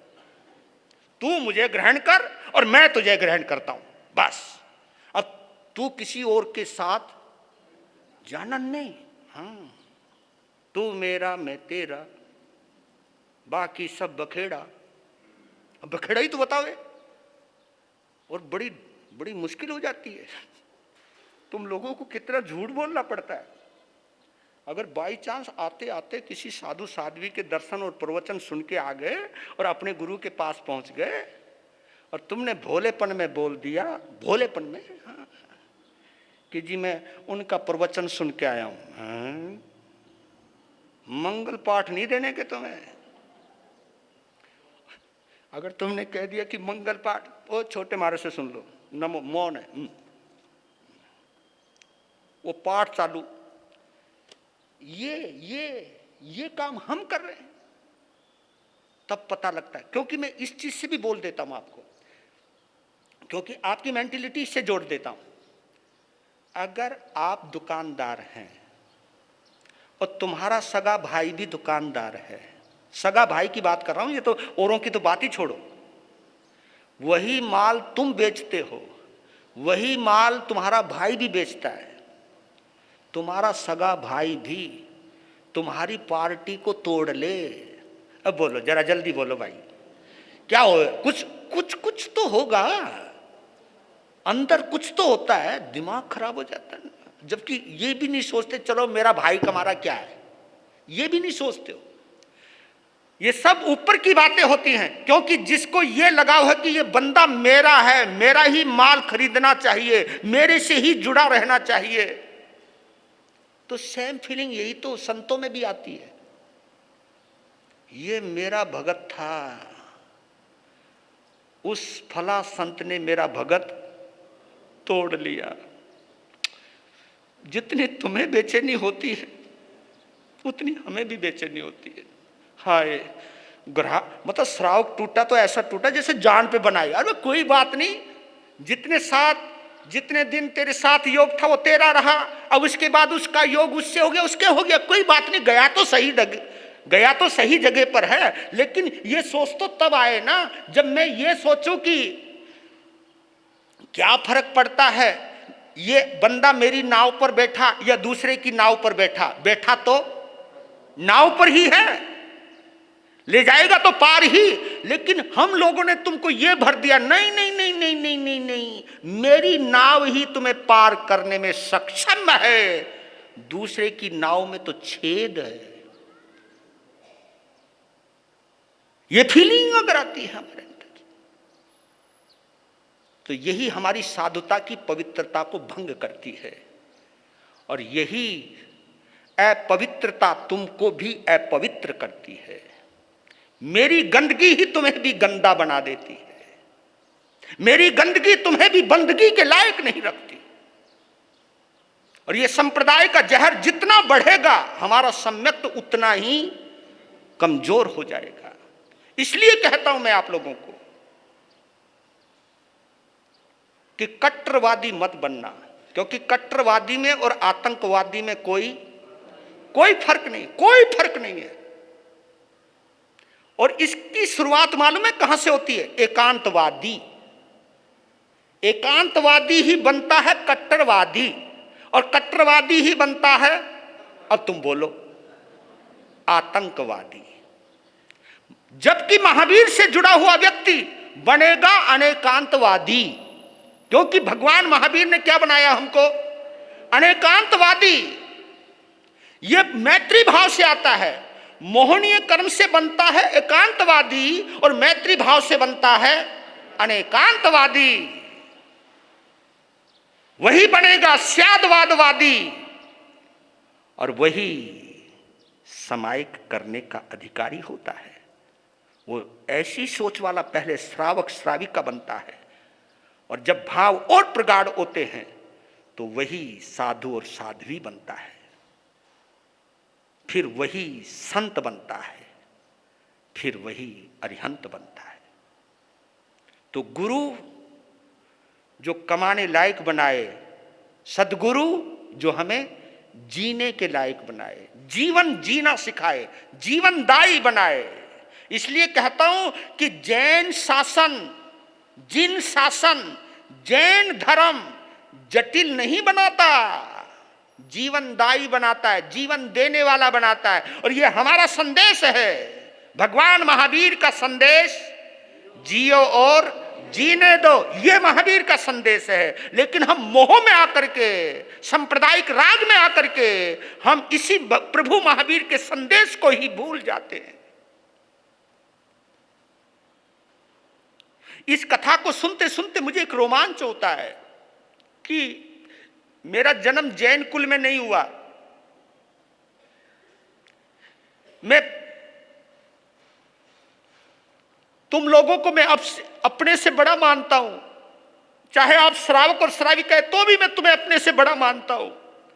A: तू मुझे ग्रहण कर और मैं तुझे ग्रहण करता हूं, बस। अब तू किसी और के साथ जानन नहीं। हाँ, तू मेरा मैं तेरा, बाकी सब बखेड़ा। बखेड़ा ही तो बतावे, और बड़ी बड़ी मुश्किल हो जाती है। तुम लोगों को कितना झूठ बोलना पड़ता है। अगर बाई चांस आते आते किसी साधु साध्वी के दर्शन और प्रवचन सुन के आ गए और अपने गुरु के पास पहुंच गए और तुमने भोलेपन में बोल दिया, भोलेपन में, हाँ, कि जी मैं उनका प्रवचन सुन के आया हूं, हाँ, मंगल पाठ नहीं देने के तुम्हें। अगर तुमने कह दिया कि मंगल पाठ, वो छोटे मारे से सुन लो, नमो मौन है, वो पाठ चालू, ये काम हम कर रहे हैं, तब पता लगता है। क्योंकि मैं इस चीज से भी बोल देता हूं आपको, क्योंकि आपकी मेंटेलिटी से जोड़ देता हूं। अगर आप दुकानदार हैं और तुम्हारा सगा भाई भी दुकानदार है, सगा भाई की बात कर रहा हूं, ये तो औरों की तो बात ही छोड़ो, वही माल तुम बेचते हो, वही माल तुम्हारा भाई भी बेचता है, तुम्हारा सगा भाई भी तुम्हारी पार्टी को तोड़ ले। अब बोलो जरा जल्दी बोलो भाई, क्या हो? कुछ कुछ कुछ तो होगा, अंदर कुछ तो होता है, दिमाग खराब हो जाता है ना। जबकि ये भी नहीं सोचते चलो मेरा भाई कमारा क्या है, ये भी नहीं सोचते हो। ये सब ऊपर की बातें होती हैं, क्योंकि जिसको ये लगाव है कि ये बंदा मेरा है, मेरा ही माल खरीदना चाहिए, मेरे से ही जुड़ा रहना चाहिए, तो सेम फीलिंग यही तो संतों में भी आती है। ये मेरा भगत था, उस फला संत ने मेरा भगत तोड़ लिया। जितनी तुम्हें बेचैनी होती है उतनी हमें भी बेचैनी होती है। हाय ग्राहक, मतलब श्रावक टूटा तो ऐसा टूटा जैसे जान पे बनाई। अरे कोई बात नहीं, जितने दिन तेरे साथ योग था वो तेरा रहा, अब उसके बाद उसका योग उससे हो गया, उसके हो गया, कोई बात नहीं, गया तो सही जगह पर है। लेकिन ये सोच तो तब आए ना जब मैं ये सोचूं कि क्या फर्क पड़ता है ये बंदा मेरी नाव पर बैठा या दूसरे की नाव पर बैठा तो नाव पर ही है, ले जाएगा तो पार ही। लेकिन हम लोगों ने तुमको ये भर दिया, नहीं नहीं नहीं नहीं नहीं नहीं नहीं, मेरी नाव ही तुम्हें पार करने में सक्षम है, दूसरे की नाव में तो छेद है। ये फीलिंग अगर आती है हमारे अंदर, तो यही हमारी साधुता की पवित्रता को भंग करती है, और यही अपवित्रता तुमको भी अपवित्र करती है। मेरी गंदगी ही तुम्हें भी गंदा बना देती है, मेरी गंदगी तुम्हें भी बंदगी के लायक नहीं रखती। और ये संप्रदाय का जहर जितना बढ़ेगा हमारा सम्यक्त उतना ही कमजोर हो जाएगा। इसलिए कहता हूं मैं आप लोगों को कि कट्टरवादी मत बनना, क्योंकि कट्टरवादी में और आतंकवादी में कोई फर्क नहीं, कोई फर्क नहीं है। और इसकी शुरुआत मालूम है कहां से होती है? एकांतवादी ही बनता है कट्टरवादी, और कट्टरवादी ही बनता है, अब तुम बोलो, आतंकवादी। जबकि महावीर से जुड़ा हुआ व्यक्ति बनेगा अनेकांतवादी, क्योंकि भगवान महावीर ने क्या बनाया हमको? अनेकांतवादी। यह मैत्री भाव से आता है, मोहनीय कर्म से बनता है एकांतवादी, और मैत्री भाव से बनता है अनेकांतवादी। वही बनेगा स्यादवादवादी, और वही समायिक करने का अधिकारी होता है। वो ऐसी सोच वाला पहले श्रावक श्राविका बनता है, और जब भाव और प्रगाढ़ होते हैं तो वही साधु और साध्वी बनता है, फिर वही संत बनता है, फिर वही अरिहंत बनता है। तो गुरु जो कमाने लायक बनाए, सदगुरु जो हमें जीने के लायक बनाए, जीवन जीना सिखाए, जीवनदायी बनाए। इसलिए कहता हूं कि जैन शासन, जिन शासन, जैन धर्म जटिल नहीं बनाता, जीवनदायी बनाता है, जीवन देने वाला बनाता है। और यह हमारा संदेश है, भगवान महावीर का संदेश, जियो और जीने दो, ये महावीर का संदेश है। लेकिन हम मोह में आकर के, सांप्रदायिक राग में आकर के हम इसी प्रभु महावीर के संदेश को ही भूल जाते हैं। इस कथा को सुनते सुनते मुझे एक रोमांच होता है कि मेरा जन्म जैन कुल में नहीं हुआ। मैं तुम लोगों को मैं अपने से बड़ा मानता हूं, चाहे आप श्रावक और श्राविका है तो भी मैं तुम्हें अपने से बड़ा मानता हूं।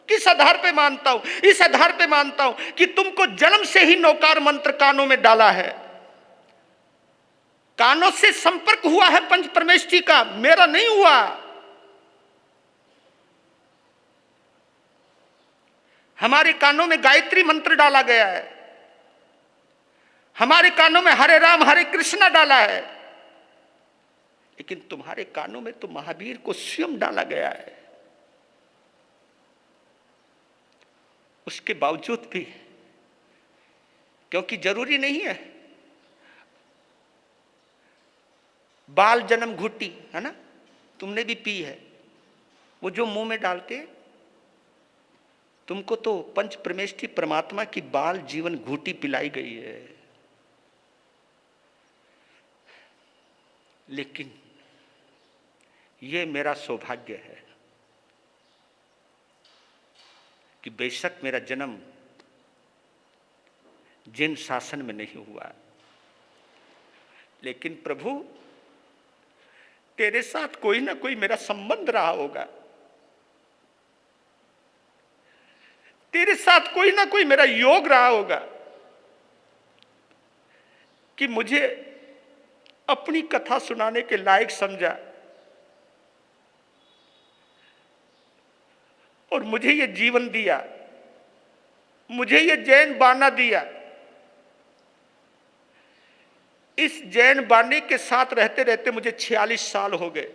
A: किस आधार पे मानता हूं? इस आधार पे मानता हूं कि तुमको जन्म से ही नौकार मंत्र कानों में डाला है, कानों से संपर्क हुआ है पंच परमेष्ठी का, मेरा नहीं हुआ। हमारे कानों में गायत्री मंत्र डाला गया है, हमारे कानों में हरे राम हरे कृष्णा डाला है, लेकिन तुम्हारे कानों में तो महावीर को स्वयं डाला गया है। उसके बावजूद भी, क्योंकि जरूरी नहीं है, बाल जन्म घुट्टी है ना, तुमने भी पी है, वो जो मुंह में डालते, तुमको तो पंच परमेष्ठी परमात्मा की बाल जीवन घूटी पिलाई गई है। लेकिन ये मेरा सौभाग्य है कि बेशक मेरा जन्म जिन शासन में नहीं हुआ, लेकिन प्रभु तेरे साथ कोई ना कोई मेरा संबंध रहा होगा, तेरे साथ कोई ना कोई मेरा योग रहा होगा कि मुझे अपनी कथा सुनाने के लायक समझा और मुझे ये जीवन दिया, मुझे ये जैन बाना दिया। इस जैन बाने के साथ रहते रहते मुझे 46 साल हो गए,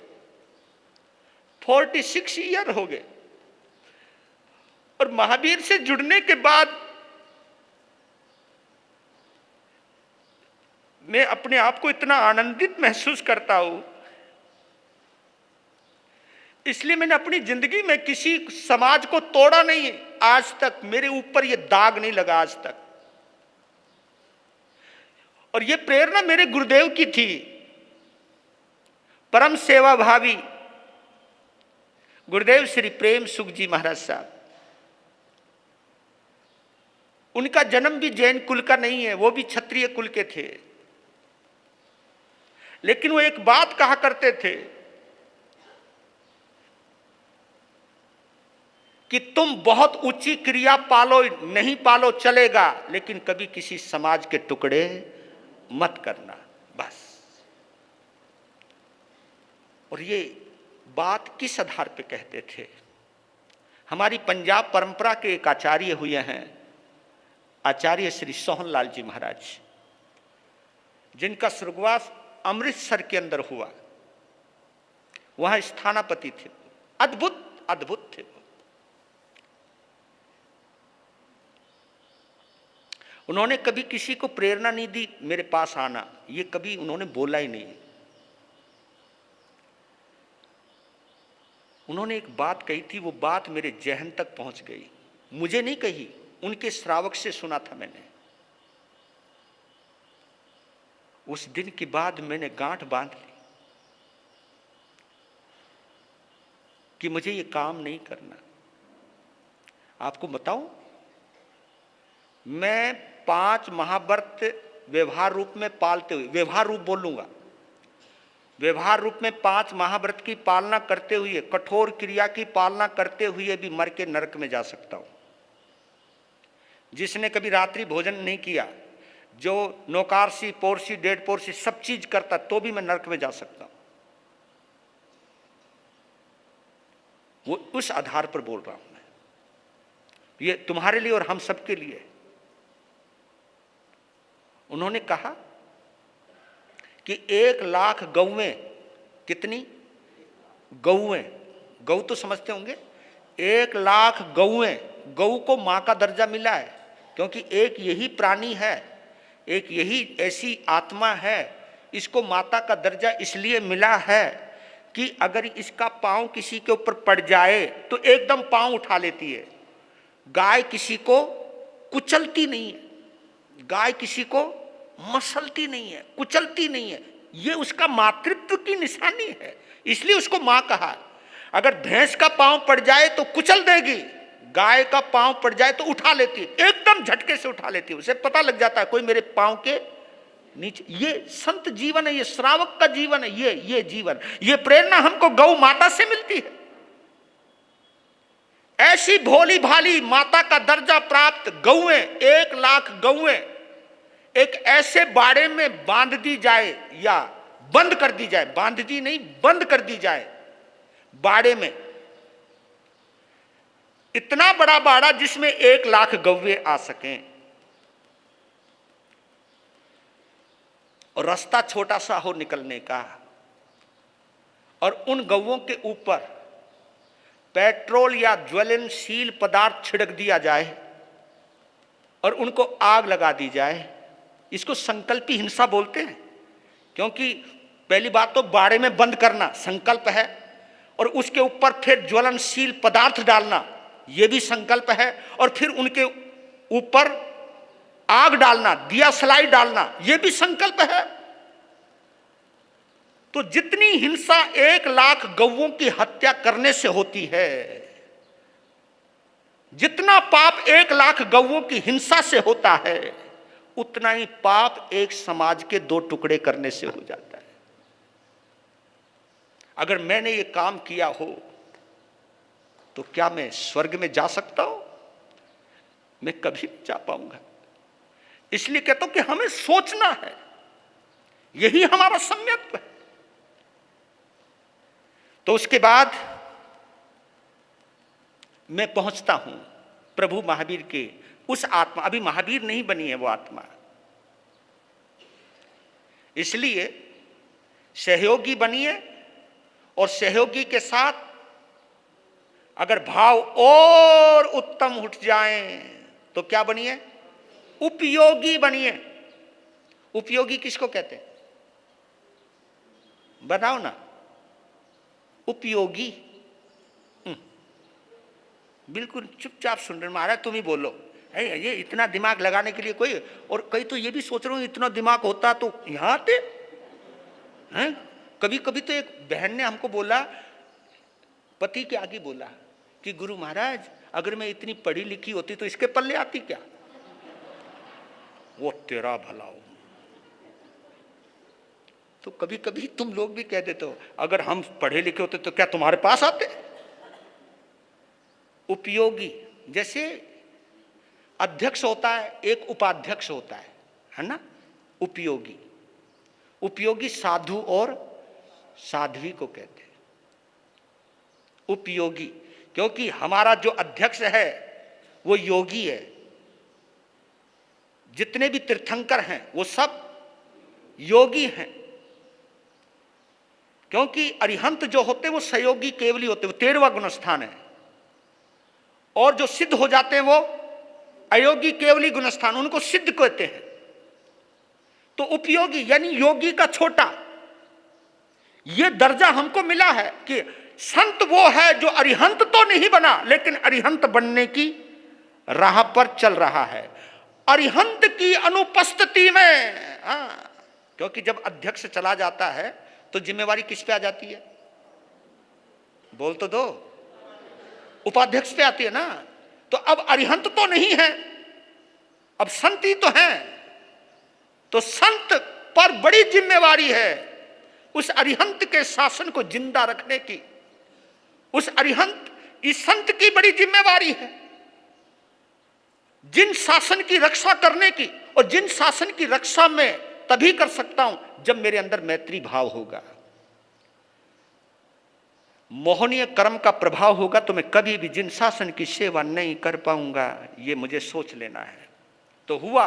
A: 46 ईयर हो गए। और महावीर से जुड़ने के बाद मैं अपने आप को इतना आनंदित महसूस करता हूं, इसलिए मैंने अपनी जिंदगी में किसी समाज को तोड़ा नहीं आज तक, मेरे ऊपर यह दाग नहीं लगा आज तक। और यह प्रेरणा मेरे गुरुदेव की थी, परम सेवा भावी गुरुदेव श्री प्रेम सुख जी महाराज साहब। उनका जन्म भी जैन कुल का नहीं है, वो भी क्षत्रिय कुल के थे, लेकिन वो एक बात कहा करते थे कि तुम बहुत ऊंची क्रिया पालो नहीं पालो चलेगा, लेकिन कभी किसी समाज के टुकड़े मत करना, बस। और ये बात किस आधार पे कहते थे? हमारी पंजाब परंपरा के एक आचार्य हुए हैं, आचार्य श्री सोहन लाल जी महाराज, जिनका स्वर्गवास अमृतसर के अंदर हुआ, वहां स्थानापति थे। अद्भुत अद्भुत थे। उन्होंने कभी किसी को प्रेरणा नहीं दी मेरे पास आना, ये कभी उन्होंने बोला ही नहीं। उन्होंने एक बात कही थी, वो बात मेरे जहन तक पहुंच गई। मुझे नहीं कही, उनके श्रावक से सुना था मैंने। उस दिन के बाद मैंने गांठ बांध ली कि मुझे ये काम नहीं करना। आपको बताऊं, मैं 5 महाव्रत व्यवहार रूप में पालते हुए, व्यवहार रूप बोलूंगा, व्यवहार रूप में 5 महाव्रत की पालना करते हुए, कठोर क्रिया की पालना करते हुए भी मर के नरक में जा सकता हूं। जिसने कभी रात्रि भोजन नहीं किया, जो नौकारसी, पोरसी, डेढ़ पोरसी सब चीज करता, तो भी मैं नरक में जा सकता हूं। वो उस आधार पर बोल रहा हूं मैं, ये तुम्हारे लिए और हम सबके लिए। उन्होंने कहा कि 1,00,000 गौएं, कितनी गौएं, गौ तो समझते होंगे, 1,00,000 गौएं, गौ को मां का दर्जा मिला है, क्योंकि एक यही प्राणी है, एक यही ऐसी आत्मा है, इसको माता का दर्जा इसलिए मिला है कि अगर इसका पांव किसी के ऊपर पड़ जाए तो एकदम पांव उठा लेती है। गाय किसी को कुचलती नहीं है, गाय किसी को मसलती नहीं है, कुचलती नहीं है, ये उसका मातृत्व की निशानी है, इसलिए उसको मां कहा। अगर भैंस का पांव पड़ जाए तो कुचल देगी, गाय का पांव पड़ जाए तो उठा लेती है, एकदम झटके से उठा लेती है, उसे पता लग जाता है कोई मेरे पांव के नीचे। ये संत जीवन है, ये श्रावक का जीवन है, ये जीवन, ये प्रेरणा हमको गौ माता से मिलती है। ऐसी भोली भाली माता का दर्जा प्राप्त गौएं, 1,00,000 गौएं एक ऐसे बाड़े में बांध दी जाए या बंद कर दी जाए, बांध दी नहीं, बंद कर दी जाए बाड़े में, इतना बड़ा बाड़ा जिसमें 1,00,000 गौएं आ सकें, और रास्ता छोटा सा हो निकलने का, और उन गौओं के ऊपर पेट्रोल या ज्वलनशील पदार्थ छिड़क दिया जाए और उनको आग लगा दी जाए। इसको संकल्पी हिंसा बोलते हैं, क्योंकि पहली बात तो बाड़े में बंद करना संकल्प है, और उसके ऊपर फिर ज्वलनशील पदार्थ डालना यह भी संकल्प है, और फिर उनके ऊपर आग डालना, दिया सलाई डालना, यह भी संकल्प है। तो जितनी हिंसा 1,00,000 गौओं की हत्या करने से होती है, जितना पाप 1,00,000 गौओं की हिंसा से होता है, उतना ही पाप एक समाज के 2 टुकड़े करने से हो जाता है। अगर मैंने ये काम किया हो तो क्या मैं स्वर्ग में जा सकता हूं? मैं कभी नहीं जा पाऊंगा। इसलिए कहता हूं कि हमें सोचना है, यही हमारा सम्यक्त्व है। तो उसके बाद मैं पहुंचता हूं प्रभु महावीर के उस आत्मा, अभी महावीर नहीं बनी है वो आत्मा, इसलिए सहयोगी बनिए, और सहयोगी के साथ अगर भाव और उत्तम उठ जाएं तो क्या बनिए? उपयोगी बनिए। उपयोगी किसको कहते हैं? बताओ ना, उपयोगी। बिल्कुल चुपचाप सुन रहे, महाराज तुम ही बोलो। ये इतना दिमाग लगाने के लिए कोई, और कई तो ये भी सोच रहे हो इतना दिमाग होता तो यहाँ आते हैं। कभी कभी तो एक बहन ने हमको बोला, पति के आगे बोला कि गुरु महाराज अगर मैं इतनी पढ़ी लिखी होती तो इसके पल्ले आती क्या? वो तेरा भला हो। तो कभी कभी तुम लोग भी कह देते हो अगर हम पढ़े लिखे होते तो क्या तुम्हारे पास आते? उपयोगी, जैसे अध्यक्ष होता है, एक उपाध्यक्ष होता है ना? उपयोगी, उपयोगी साधु और साध्वी को कहते हैं उपयोगी, क्योंकि हमारा जो अध्यक्ष है वो योगी है। जितने भी तीर्थंकर हैं वो सब योगी हैं, क्योंकि अरिहंत जो होते हैं वो सहयोगी केवली होते हैं, वो 13वां गुणस्थान है, और जो सिद्ध हो जाते हैं वो अयोगी केवली गुणस्थान, उनको सिद्ध कहते हैं। तो उपयोगी यानी योगी का छोटा, ये दर्जा हमको मिला है कि संत वो है जो अरिहंत तो नहीं बना लेकिन अरिहंत बनने की राह पर चल रहा है, अरिहंत की अनुपस्थिति में। क्योंकि जब अध्यक्ष चला जाता है तो जिम्मेवारी किस पे आ जाती है? बोल तो दो, उपाध्यक्ष पे आती है ना। तो अब अरिहंत तो नहीं है अब संत ही तो हैं, तो संत पर बड़ी जिम्मेवारी है उस अरिहंत के शासन को जिंदा रखने की। उस अरिहंत, इस संत की बड़ी जिम्मेवारी है जिन शासन की रक्षा करने की, और जिन शासन की रक्षा मैं तभी कर सकता हूं जब मेरे अंदर मैत्री भाव होगा, मोहनीय कर्म का प्रभाव होगा, तो मैं कभी भी जिन शासन की सेवा नहीं कर पाऊंगा, ये मुझे सोच लेना है। तो हुआ।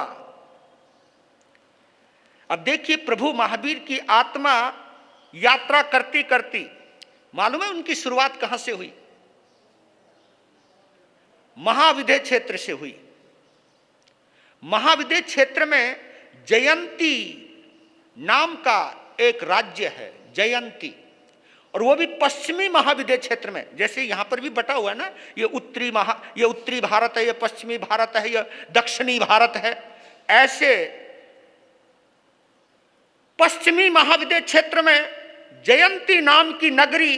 A: अब देखिए, प्रभु महावीर की आत्मा यात्रा करती करती, मालूम है उनकी शुरुआत कहां से हुई? महाविदेह क्षेत्र से हुई। महाविदेह क्षेत्र में जयंती नाम का एक राज्य है, जयंती, और वो भी पश्चिमी महाविदेह क्षेत्र में। जैसे यहां पर भी बटा हुआ है ना, ये उत्तरी भारत है, ये पश्चिमी भारत है, ये दक्षिणी भारत है। ऐसे पश्चिमी महाविदेह क्षेत्र में जयंती नाम की नगरी,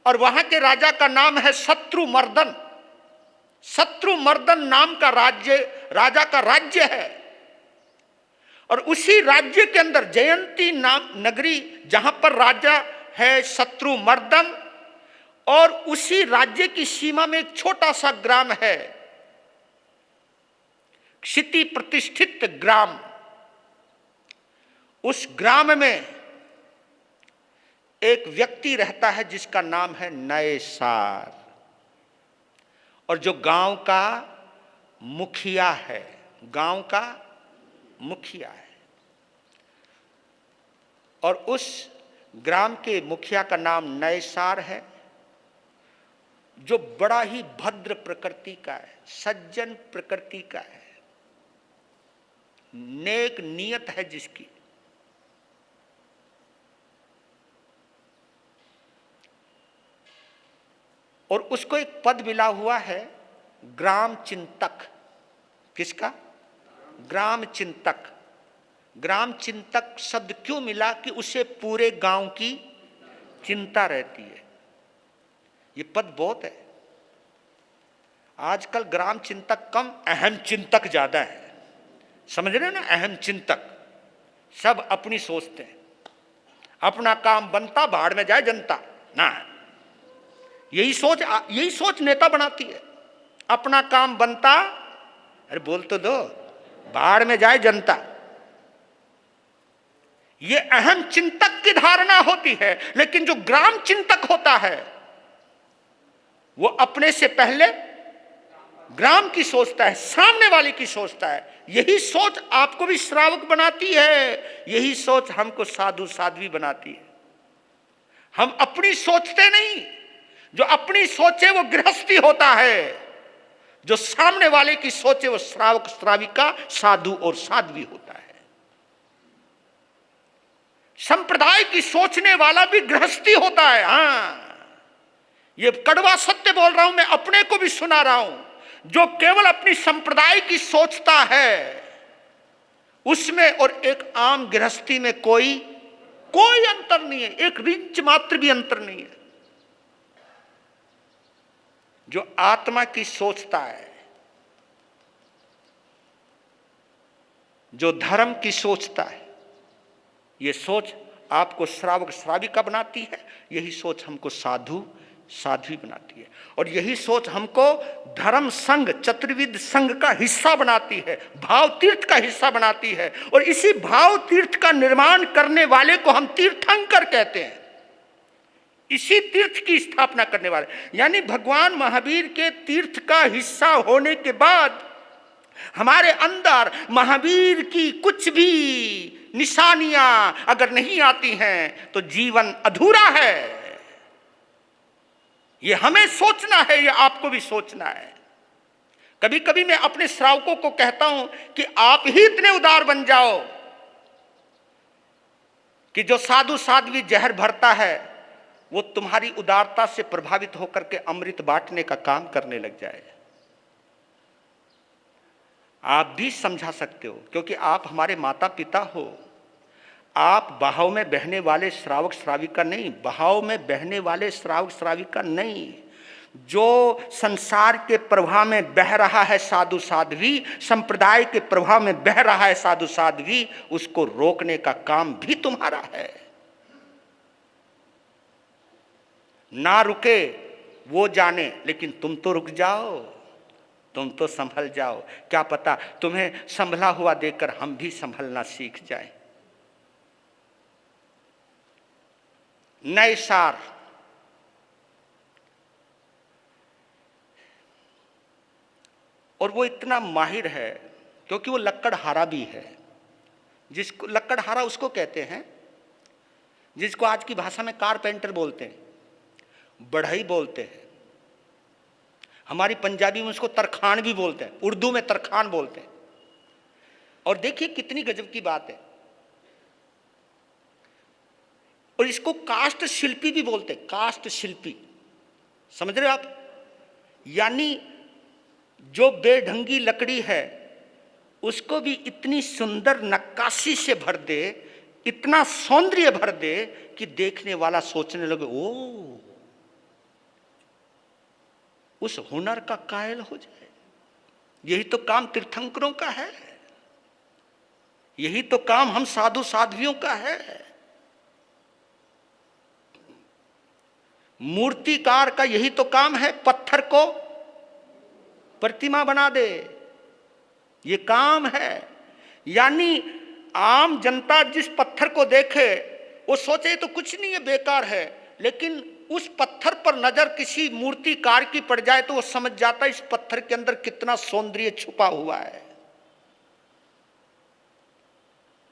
A: और वहां के राजा का नाम है शत्रुमर्दन। शत्रुमर्दन नाम का राजा का राज्य है। और उसी राज्य के अंदर जयंती नाम नगरी, जहां पर राजा है शत्रुमर्दन, और उसी राज्य की सीमा में एक छोटा सा ग्राम है, क्षिति प्रतिष्ठित ग्राम। उस ग्राम में एक व्यक्ति रहता है जिसका नाम है नयसार, और जो गांव का मुखिया है, गांव का मुखिया है। और उस ग्राम के मुखिया का नाम नयसार है, जो बड़ा ही भद्र प्रकृति का है, सज्जन प्रकृति का है, नेक नियत है जिसकी। और उसको एक पद मिला हुआ है, ग्राम चिंतक। किसका? ग्राम चिंतक। ग्राम चिंतक शब्द क्यों मिला? कि उसे पूरे गांव की चिंता रहती है। ये पद बहुत है। आजकल ग्राम चिंतक कम, अहम चिंतक ज्यादा है। समझ रहे हो ना? अहम चिंतक सब अपनी सोचते हैं, अपना काम बनता, बाहर में जाए जनता ना। यही सोच नेता बनाती है। अपना काम बनता, अरे बोल तो दो, बाहर में जाए जनता। ये अहम चिंतक की धारणा होती है। लेकिन जो ग्राम चिंतक होता है वो अपने से पहले ग्राम की सोचता है, सामने वाले की सोचता है। यही सोच आपको भी श्रावक बनाती है, यही सोच हमको साधु साध्वी बनाती है। हम अपनी सोचते नहीं, जो अपनी सोचे वो गृहस्थी होता है, जो सामने वाले की सोचे वो श्रावक श्राविका, साधु और साध्वी होता है। संप्रदाय की सोचने वाला भी गृहस्थी होता है। हाँ, ये कड़वा सत्य बोल रहा हूं मैं, अपने को भी सुना रहा हूं। जो केवल अपनी संप्रदाय की सोचता है, उसमें और एक आम गृहस्थी में कोई अंतर नहीं है, एक इंच मात्र भी अंतर नहीं है। जो आत्मा की सोचता है, जो धर्म की सोचता है, ये सोच आपको श्रावक श्राविका बनाती है, यही सोच हमको साधु साध्वी बनाती है, और यही सोच हमको धर्म संघ, चतुर्विध संघ का हिस्सा बनाती है, भाव तीर्थ का हिस्सा बनाती है। और इसी भाव तीर्थ का निर्माण करने वाले को हम तीर्थंकर कहते हैं। इसी तीर्थ की स्थापना करने वाले, यानी भगवान महावीर के तीर्थ का हिस्सा होने के बाद हमारे अंदर महावीर की कुछ भी निशानियां अगर नहीं आती हैं तो जीवन अधूरा है। ये हमें सोचना है, ये आपको भी सोचना है। कभी कभी मैं अपने श्रावकों को कहता हूं कि आप ही इतने उदार बन जाओ कि जो साधु साध्वी जहर भरता है वो तुम्हारी उदारता से प्रभावित होकर के अमृत बांटने का काम करने लग जाए। आप भी समझा सकते हो, क्योंकि आप हमारे माता पिता हो। आप बहाव में बहने वाले श्रावक श्राविका नहीं, बहाव में बहने वाले श्रावक श्राविका नहीं। जो संसार के प्रवाह में बह रहा है साधु साध्वी, संप्रदाय के प्रवाह में बह रहा है साधु साध्वी, उसको रोकने का काम भी तुम्हारा है। ना रुके वो जाने, लेकिन तुम तो रुक जाओ, तुम तो संभल जाओ। क्या पता तुम्हें संभला हुआ देखकर हम भी संभलना सीख जाएं। नए सार, और वो इतना माहिर है क्योंकि वो लक्कड़हारा भी है। जिसको लक्कड़हारा उसको कहते हैं जिसको आज की भाषा में कारपेंटर बोलते हैं, बढ़ई बोलते हैं, हमारी पंजाबी में उसको तरखान भी बोलते हैं, उर्दू में तरखान बोलते हैं। और देखिए कितनी गजब की बात है। और इसको काष्ठ शिल्पी भी बोलते हैं, काष्ठ शिल्पी, समझ रहे हो आप? यानी जो बेढंगी लकड़ी है उसको भी इतनी सुंदर नक्काशी से भर दे, इतना सौंदर्य भर दे कि देखने वाला सोचने लगे ओ, उस हुनर का कायल हो जाए। यही तो काम तीर्थंकरों का है, यही तो काम हम साधु साध्वियों का है। मूर्तिकार का यही तो काम है, पत्थर को प्रतिमा बना दे, ये काम है। यानी आम जनता जिस पत्थर को देखे वो सोचे तो कुछ नहीं है, बेकार है, लेकिन उस पत्थर पर नजर किसी मूर्तिकार की पड़ जाए तो वो समझ जाता है इस पत्थर के अंदर कितना सौंदर्य छुपा हुआ है।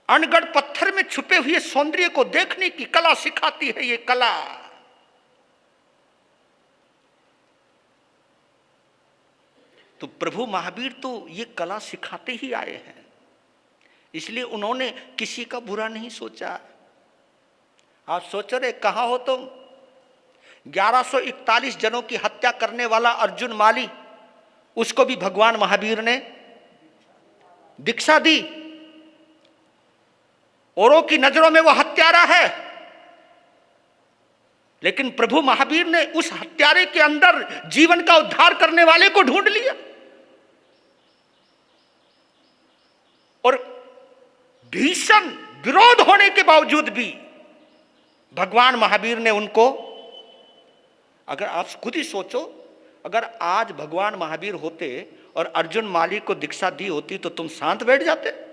A: अनगढ़ पत्थर में छुपे हुए सौंदर्य को देखने की कला सिखाती है ये कला। तो प्रभु महावीर तो ये कला सिखाते ही आए हैं, इसलिए उन्होंने किसी का बुरा नहीं सोचा। आप सोच रहे कहां हो तुम? 1141 जनों की हत्या करने वाला अर्जुन माली, उसको भी भगवान महावीर ने दीक्षा दी। औरों की नजरों में वो हत्यारा है, लेकिन प्रभु महावीर ने उस हत्यारे के अंदर जीवन का उद्धार करने वाले को ढूंढ लिया। और भीषण विरोध होने के बावजूद भी भगवान महावीर ने उनको, अगर आप खुद ही सोचो, अगर आज भगवान महावीर होते और अर्जुन माली को दीक्षा दी होती तो तुम शांत बैठ जाते?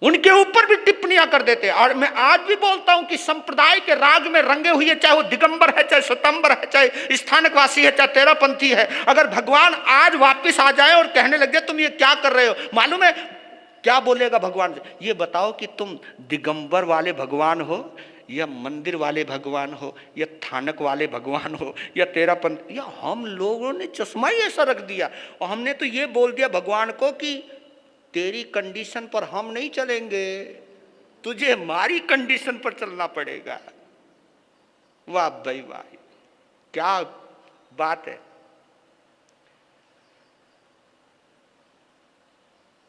A: उनके ऊपर भी टिप्पणियां कर देते। और मैं आज भी बोलता हूं कि संप्रदाय के राग में रंगे हुए, चाहे वो दिगंबर है, चाहे स्वतंबर है, चाहे स्थानकवासी है, चाहे तेरापंथी है, अगर भगवान आज वापस आ जाए और कहने लग जाए तुम ये क्या कर रहे हो, मालूम है क्या बोलेगा भगवान? ये बताओ कि तुम दिगंबर वाले भगवान हो या मंदिर वाले भगवान हो या थानक वाले भगवान हो या तेरापंथ, या हम लोगों ने चश्मा ही ऐसा रख दिया और हमने तो ये बोल दिया भगवान को कि तेरी कंडीशन पर हम नहीं चलेंगे, तुझे हमारी कंडीशन पर चलना पड़ेगा। वाह भाई वाह, क्या बात है।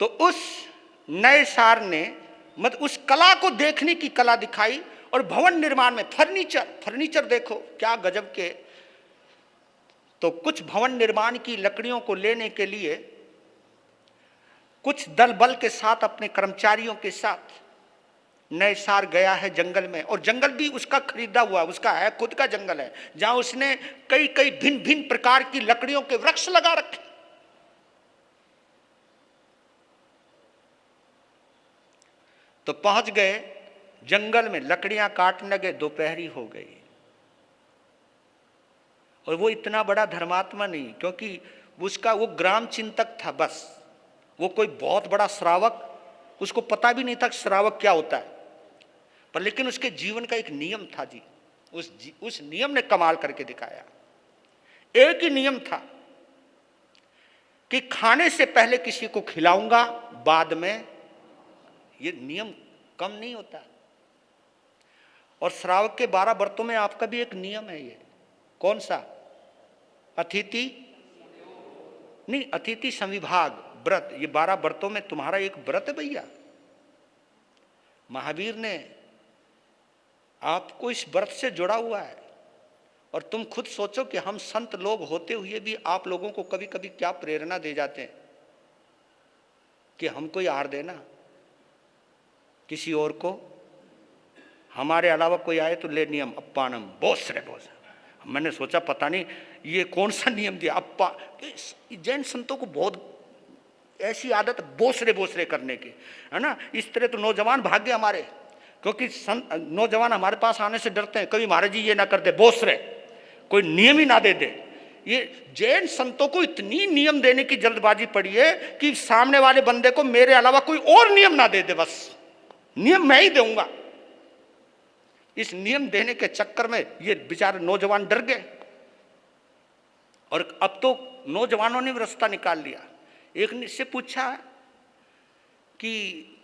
A: तो उस नए सार ने मत उस कला को देखने की कला दिखाई। और भवन निर्माण में फर्नीचर देखो क्या गजब के। तो कुछ भवन निर्माण की लकड़ियों को लेने के लिए कुछ दल बल के साथ, अपने कर्मचारियों के साथ नए सार गया है जंगल में। और जंगल भी उसका खरीदा हुआ, उसका है, खुद का जंगल है, जहां उसने कई कई भिन्न भिन्न प्रकार की लकड़ियों के वृक्ष लगा रखे। तो पहुंच गए जंगल में, लकड़ियां काटने लगे, दोपहरी हो गई। और वो इतना बड़ा धर्मात्मा नहीं, क्योंकि उसका वो ग्राम चिंतक था बस, वो कोई बहुत बड़ा श्रावक, उसको पता भी नहीं था श्रावक क्या होता है, पर लेकिन उसके जीवन का एक नियम था जी। उस नियम ने कमाल करके दिखाया। एक ही नियम था कि खाने से पहले किसी को खिलाऊंगा, बाद में। ये नियम कम नहीं होता। और श्रावक के 12 व्रतों में आपका भी एक नियम है। ये कौन सा? अतिथि नहीं, अतिथि संविभाग व्रत। ये 12 व्रतों में तुम्हारा एक व्रत है भैया। महावीर ने आपको इस व्रत से जुड़ा हुआ है। और तुम खुद सोचो कि हम संत लोग होते हुए भी आप लोगों को कभी कभी क्या प्रेरणा दे जाते हैं कि हमको ही हार देना, किसी और को, हमारे अलावा कोई आए तो ले नियम अप्पानम बोस रे बोस। मैंने सोचा पता नहीं ये कौन सा नियम दिया अप्पा। जैन संतों को बहुत ऐसी आदत बोसरे करने की, है ना। इस तरह तो नौजवान भाग्य हमारे, क्योंकि नौजवान हमारे पास आने से डरते हैं, कभी महाराज जी ये ना कर दे बोसरे, कोई नियम ही ना दे दे। ये जैन संतों को इतनी नियम देने की जल्दबाजी पड़ी है कि सामने वाले बंदे को मेरे अलावा कोई और नियम ना दे दे, बस नियम मैं ही दूंगा। इस नियम देने के चक्कर में ये बेचारे नौजवान डर गए, और अब तो नौजवानों ने भी रास्ता निकाल लिया। एक ने से पूछा कि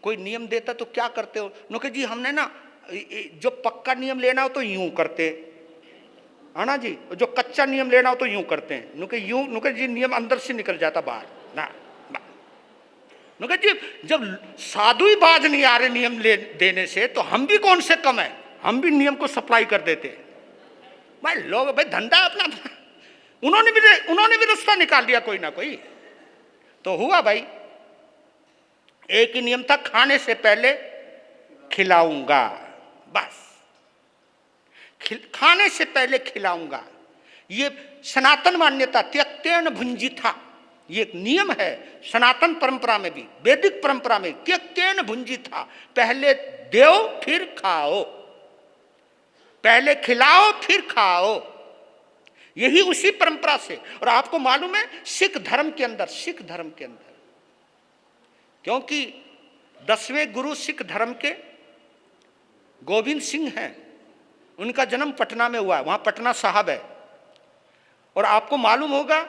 A: कोई नियम देता तो क्या करते हो? नुके जी हमने ना जो पक्का नियम लेना हो तो यूं करते, है ना जी, जो कच्चा नियम लेना हो तो यूं करते हैं। नुके यूं, नुके जी नियम अंदर से निकल जाता बाहर ना, ना। नुके जी जब साधु ही बाज नहीं आ रहे नियम ले देने से, तो हम भी कौन से कम है, हम भी नियम को सप्लाई कर देते। भाई लोग, भाई धंधा अपना, उन्होंने भी रास्ता निकाल दिया कोई ना कोई। तो हुआ भाई, एक ही नियम था, खाने से पहले खिलाऊंगा, बस खाने से पहले खिलाऊंगा। ये सनातन मान्यता, त्यक्तेन भुंजी था, ये एक नियम है सनातन परंपरा में भी, वैदिक परंपरा में, त्यक्तेन भुंजी था, पहले दो फिर खाओ, पहले खिलाओ फिर खाओ। यही उसी परंपरा से। और आपको मालूम है सिख धर्म के अंदर, क्योंकि 10वें गुरु सिख धर्म के गोविंद सिंह हैं, उनका जन्म पटना में हुआ है, वहां पटना साहब है। और आपको मालूम होगा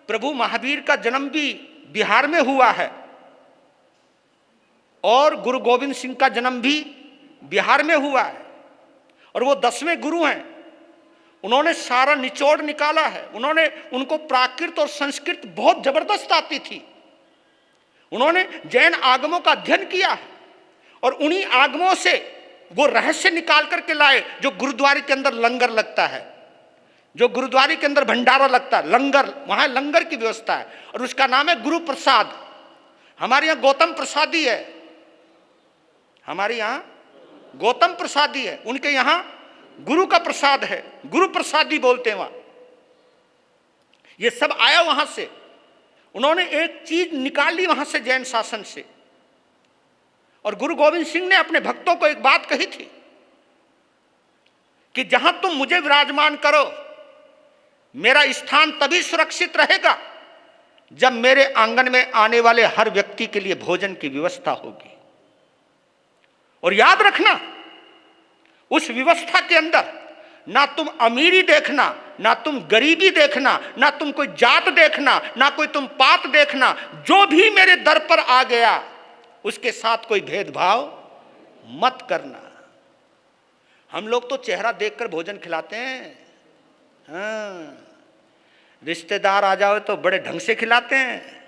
A: प्रभु महावीर का जन्म भी बिहार में हुआ है, और गुरु गोविंद सिंह का जन्म भी बिहार में हुआ है। और वो 10वें गुरु हैं, उन्होंने सारा निचोड़ निकाला है। उन्होंने, उनको प्राकृत और संस्कृत बहुत जबरदस्त आती थी। उन्होंने जैन आगमों का अध्ययन किया है, और उन्हीं आगमों से वो रहस्य निकाल करके लाए जो गुरुद्वारे के अंदर लंगर लगता है, जो गुरुद्वारे के अंदर भंडारा लगता है, लंगर, वहां लंगर की व्यवस्था है, और उसका नाम है गुरु प्रसाद। हमारे यहां गौतम प्रसादी है, हमारे यहां गौतम प्रसादी है, उनके यहां गुरु का प्रसाद है, गुरु प्रसादी बोलते हैं वहां। ये सब आया वहां से। उन्होंने एक चीज निकाली वहां से जैन शासन से। और गुरु गोविंद सिंह ने अपने भक्तों को एक बात कही थी कि जहां तुम मुझे विराजमान करो, मेरा स्थान तभी सुरक्षित रहेगा जब मेरे आंगन में आने वाले हर व्यक्ति के लिए भोजन की व्यवस्था होगी। और याद रखना, उस व्यवस्था के अंदर ना तुम अमीरी देखना, ना तुम गरीबी देखना, ना तुम कोई जात देखना, ना कोई तुम पात देखना। जो भी मेरे दर पर आ गया उसके साथ कोई भेदभाव मत करना। हम लोग तो चेहरा देखकर भोजन खिलाते हैं, हाँ, रिश्तेदार आ जाओ तो बड़े ढंग से खिलाते हैं।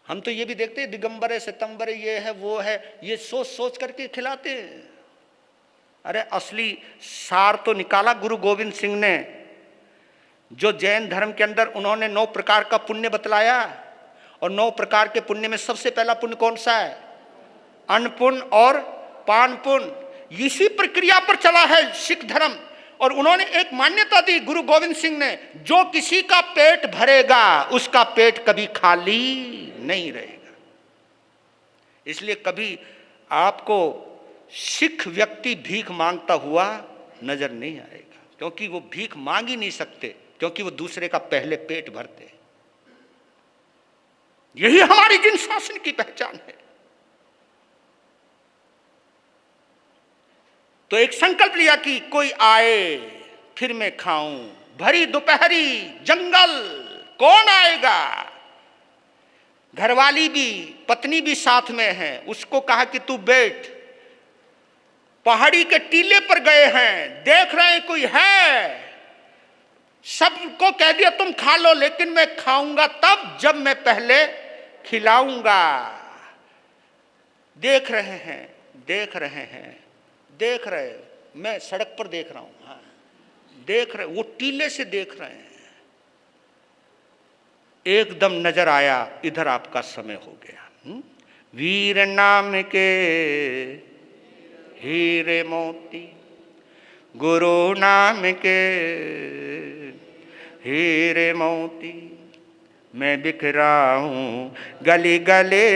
A: हम तो ये भी देखते हैं दिगंबर है, सितंबर है, ये है वो है, ये सोच सोच करके खिलाते हैं। अरे असली सार तो निकाला गुरु गोविंद सिंह ने, जो जैन धर्म के अंदर उन्होंने 9 प्रकार का पुण्य बतलाया। और 9 प्रकार के पुण्य में सबसे पहला पुण्य कौन सा है? अन्न पुण्य और पान पुण्य। इसी प्रक्रिया पर चला है सिख धर्म। और उन्होंने एक मान्यता दी गुरु गोविंद सिंह ने, जो किसी का पेट भरेगा उसका पेट कभी खाली नहीं रहेगा। इसलिए कभी आपको सिख व्यक्ति भीख मांगता हुआ नजर नहीं आएगा, क्योंकि वो भीख मांग ही नहीं सकते, क्योंकि वो दूसरे का पहले पेट भरते हैं। यही हमारी जिन शासन की पहचान है। तो एक संकल्प लिया कि कोई आए फिर मैं खाऊं, भरी दोपहरी जंगल कौन आएगा। घरवाली भी, पत्नी भी साथ में है। उसको कहा कि तू बैठ। पहाड़ी के टीले पर गए हैं, देख रहे हैं कोई है, सबको कह दिया तुम खा लो, लेकिन मैं खाऊंगा तब जब मैं पहले खिलाऊंगा। देख रहे हैं, देख रहे हैं, देख रहे, मैं सड़क पर देख रहा हूं, हाँ, देख रहे, वो टीले से देख रहे हैं। एकदम नजर आया इधर आपका समय हो गया। वीर नाम के हीरे मोती, गुरु नाम के हीरे मोती, मैं बिखरा हूँ गली गले,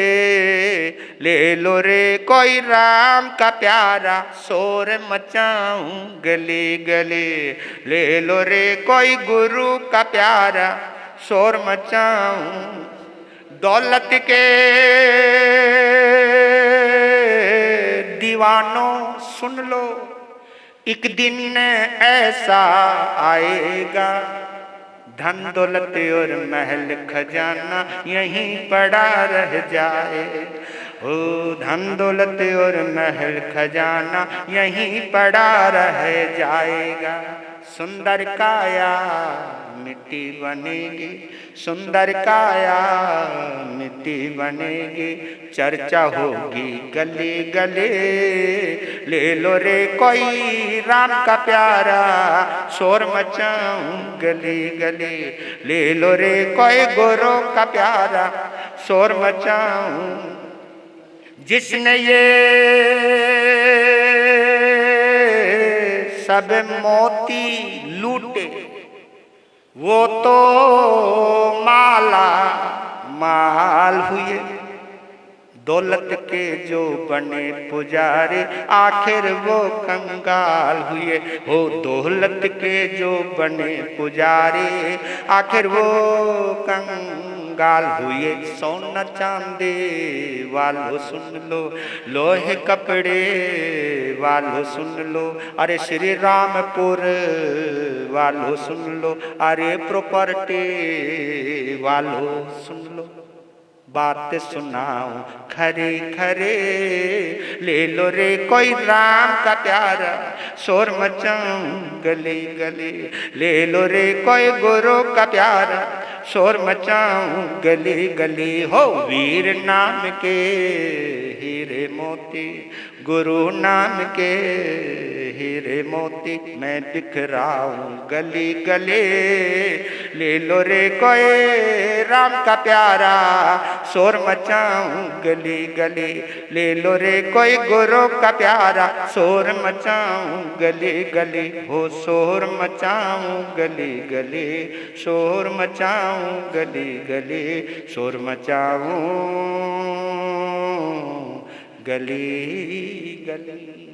A: ले लो रे कोई राम का प्यारा, शोर मचाऊं गली गली, ले लो रे कोई गुरु का प्यारा, शोर मचाऊं। दौलत के दीवानों सुन लो, एक दिन ऐसा आएगा, धन दौलत और महल खजाना यहीं पड़ा रह जाए। ओ धन दौलत और महल खजाना यहीं पड़ा रह जाएगा। सुंदर काया मिट्टी बनेगी, सुंदर काया मिट्टी बनेगी, चर्चा होगी गली गली, ले लो रे कोई राम का प्यारा, शोर मचाऊं गली गली, ले लो रे कोई गुरु का प्यारा, शोर मचाऊं। जिसने ये सब मोती लूटे, वो तो माला माल हुए। दौलत के जो बने पुजारी, आखिर वो कंगाल हुए। हो दौलत के जो बने पुजारी, आखिर वो कंगाल हुए। सोना चांदी वालों सुन लो, लोहे कपड़े वालों सुन लो, अरे श्री रामपुर वालों सुन लो, अरे प्रॉपर्टी वालों सुन लो, बात सुनाओ खरे खरे, ले लो रे कोई राम का प्यारा, शोर मचाऊं गली गली, ले लो रे कोई गुरु का प्यारा, शोर मचाऊं गली गली। हो वीर नाम के हीरे मोती, गुरु नाम के हीरे मोती, मैं बिखराऊं गली गली, ले लो रे कोई राम का प्यारा, शोर मचाऊं गली गली, ले लो रे कोई गुरु का प्यारा, शोर मचाऊं गली गली। हो शोर मचाऊं गली गली, शोर मचाऊं गली गली, शोर मचाऊं गली गली।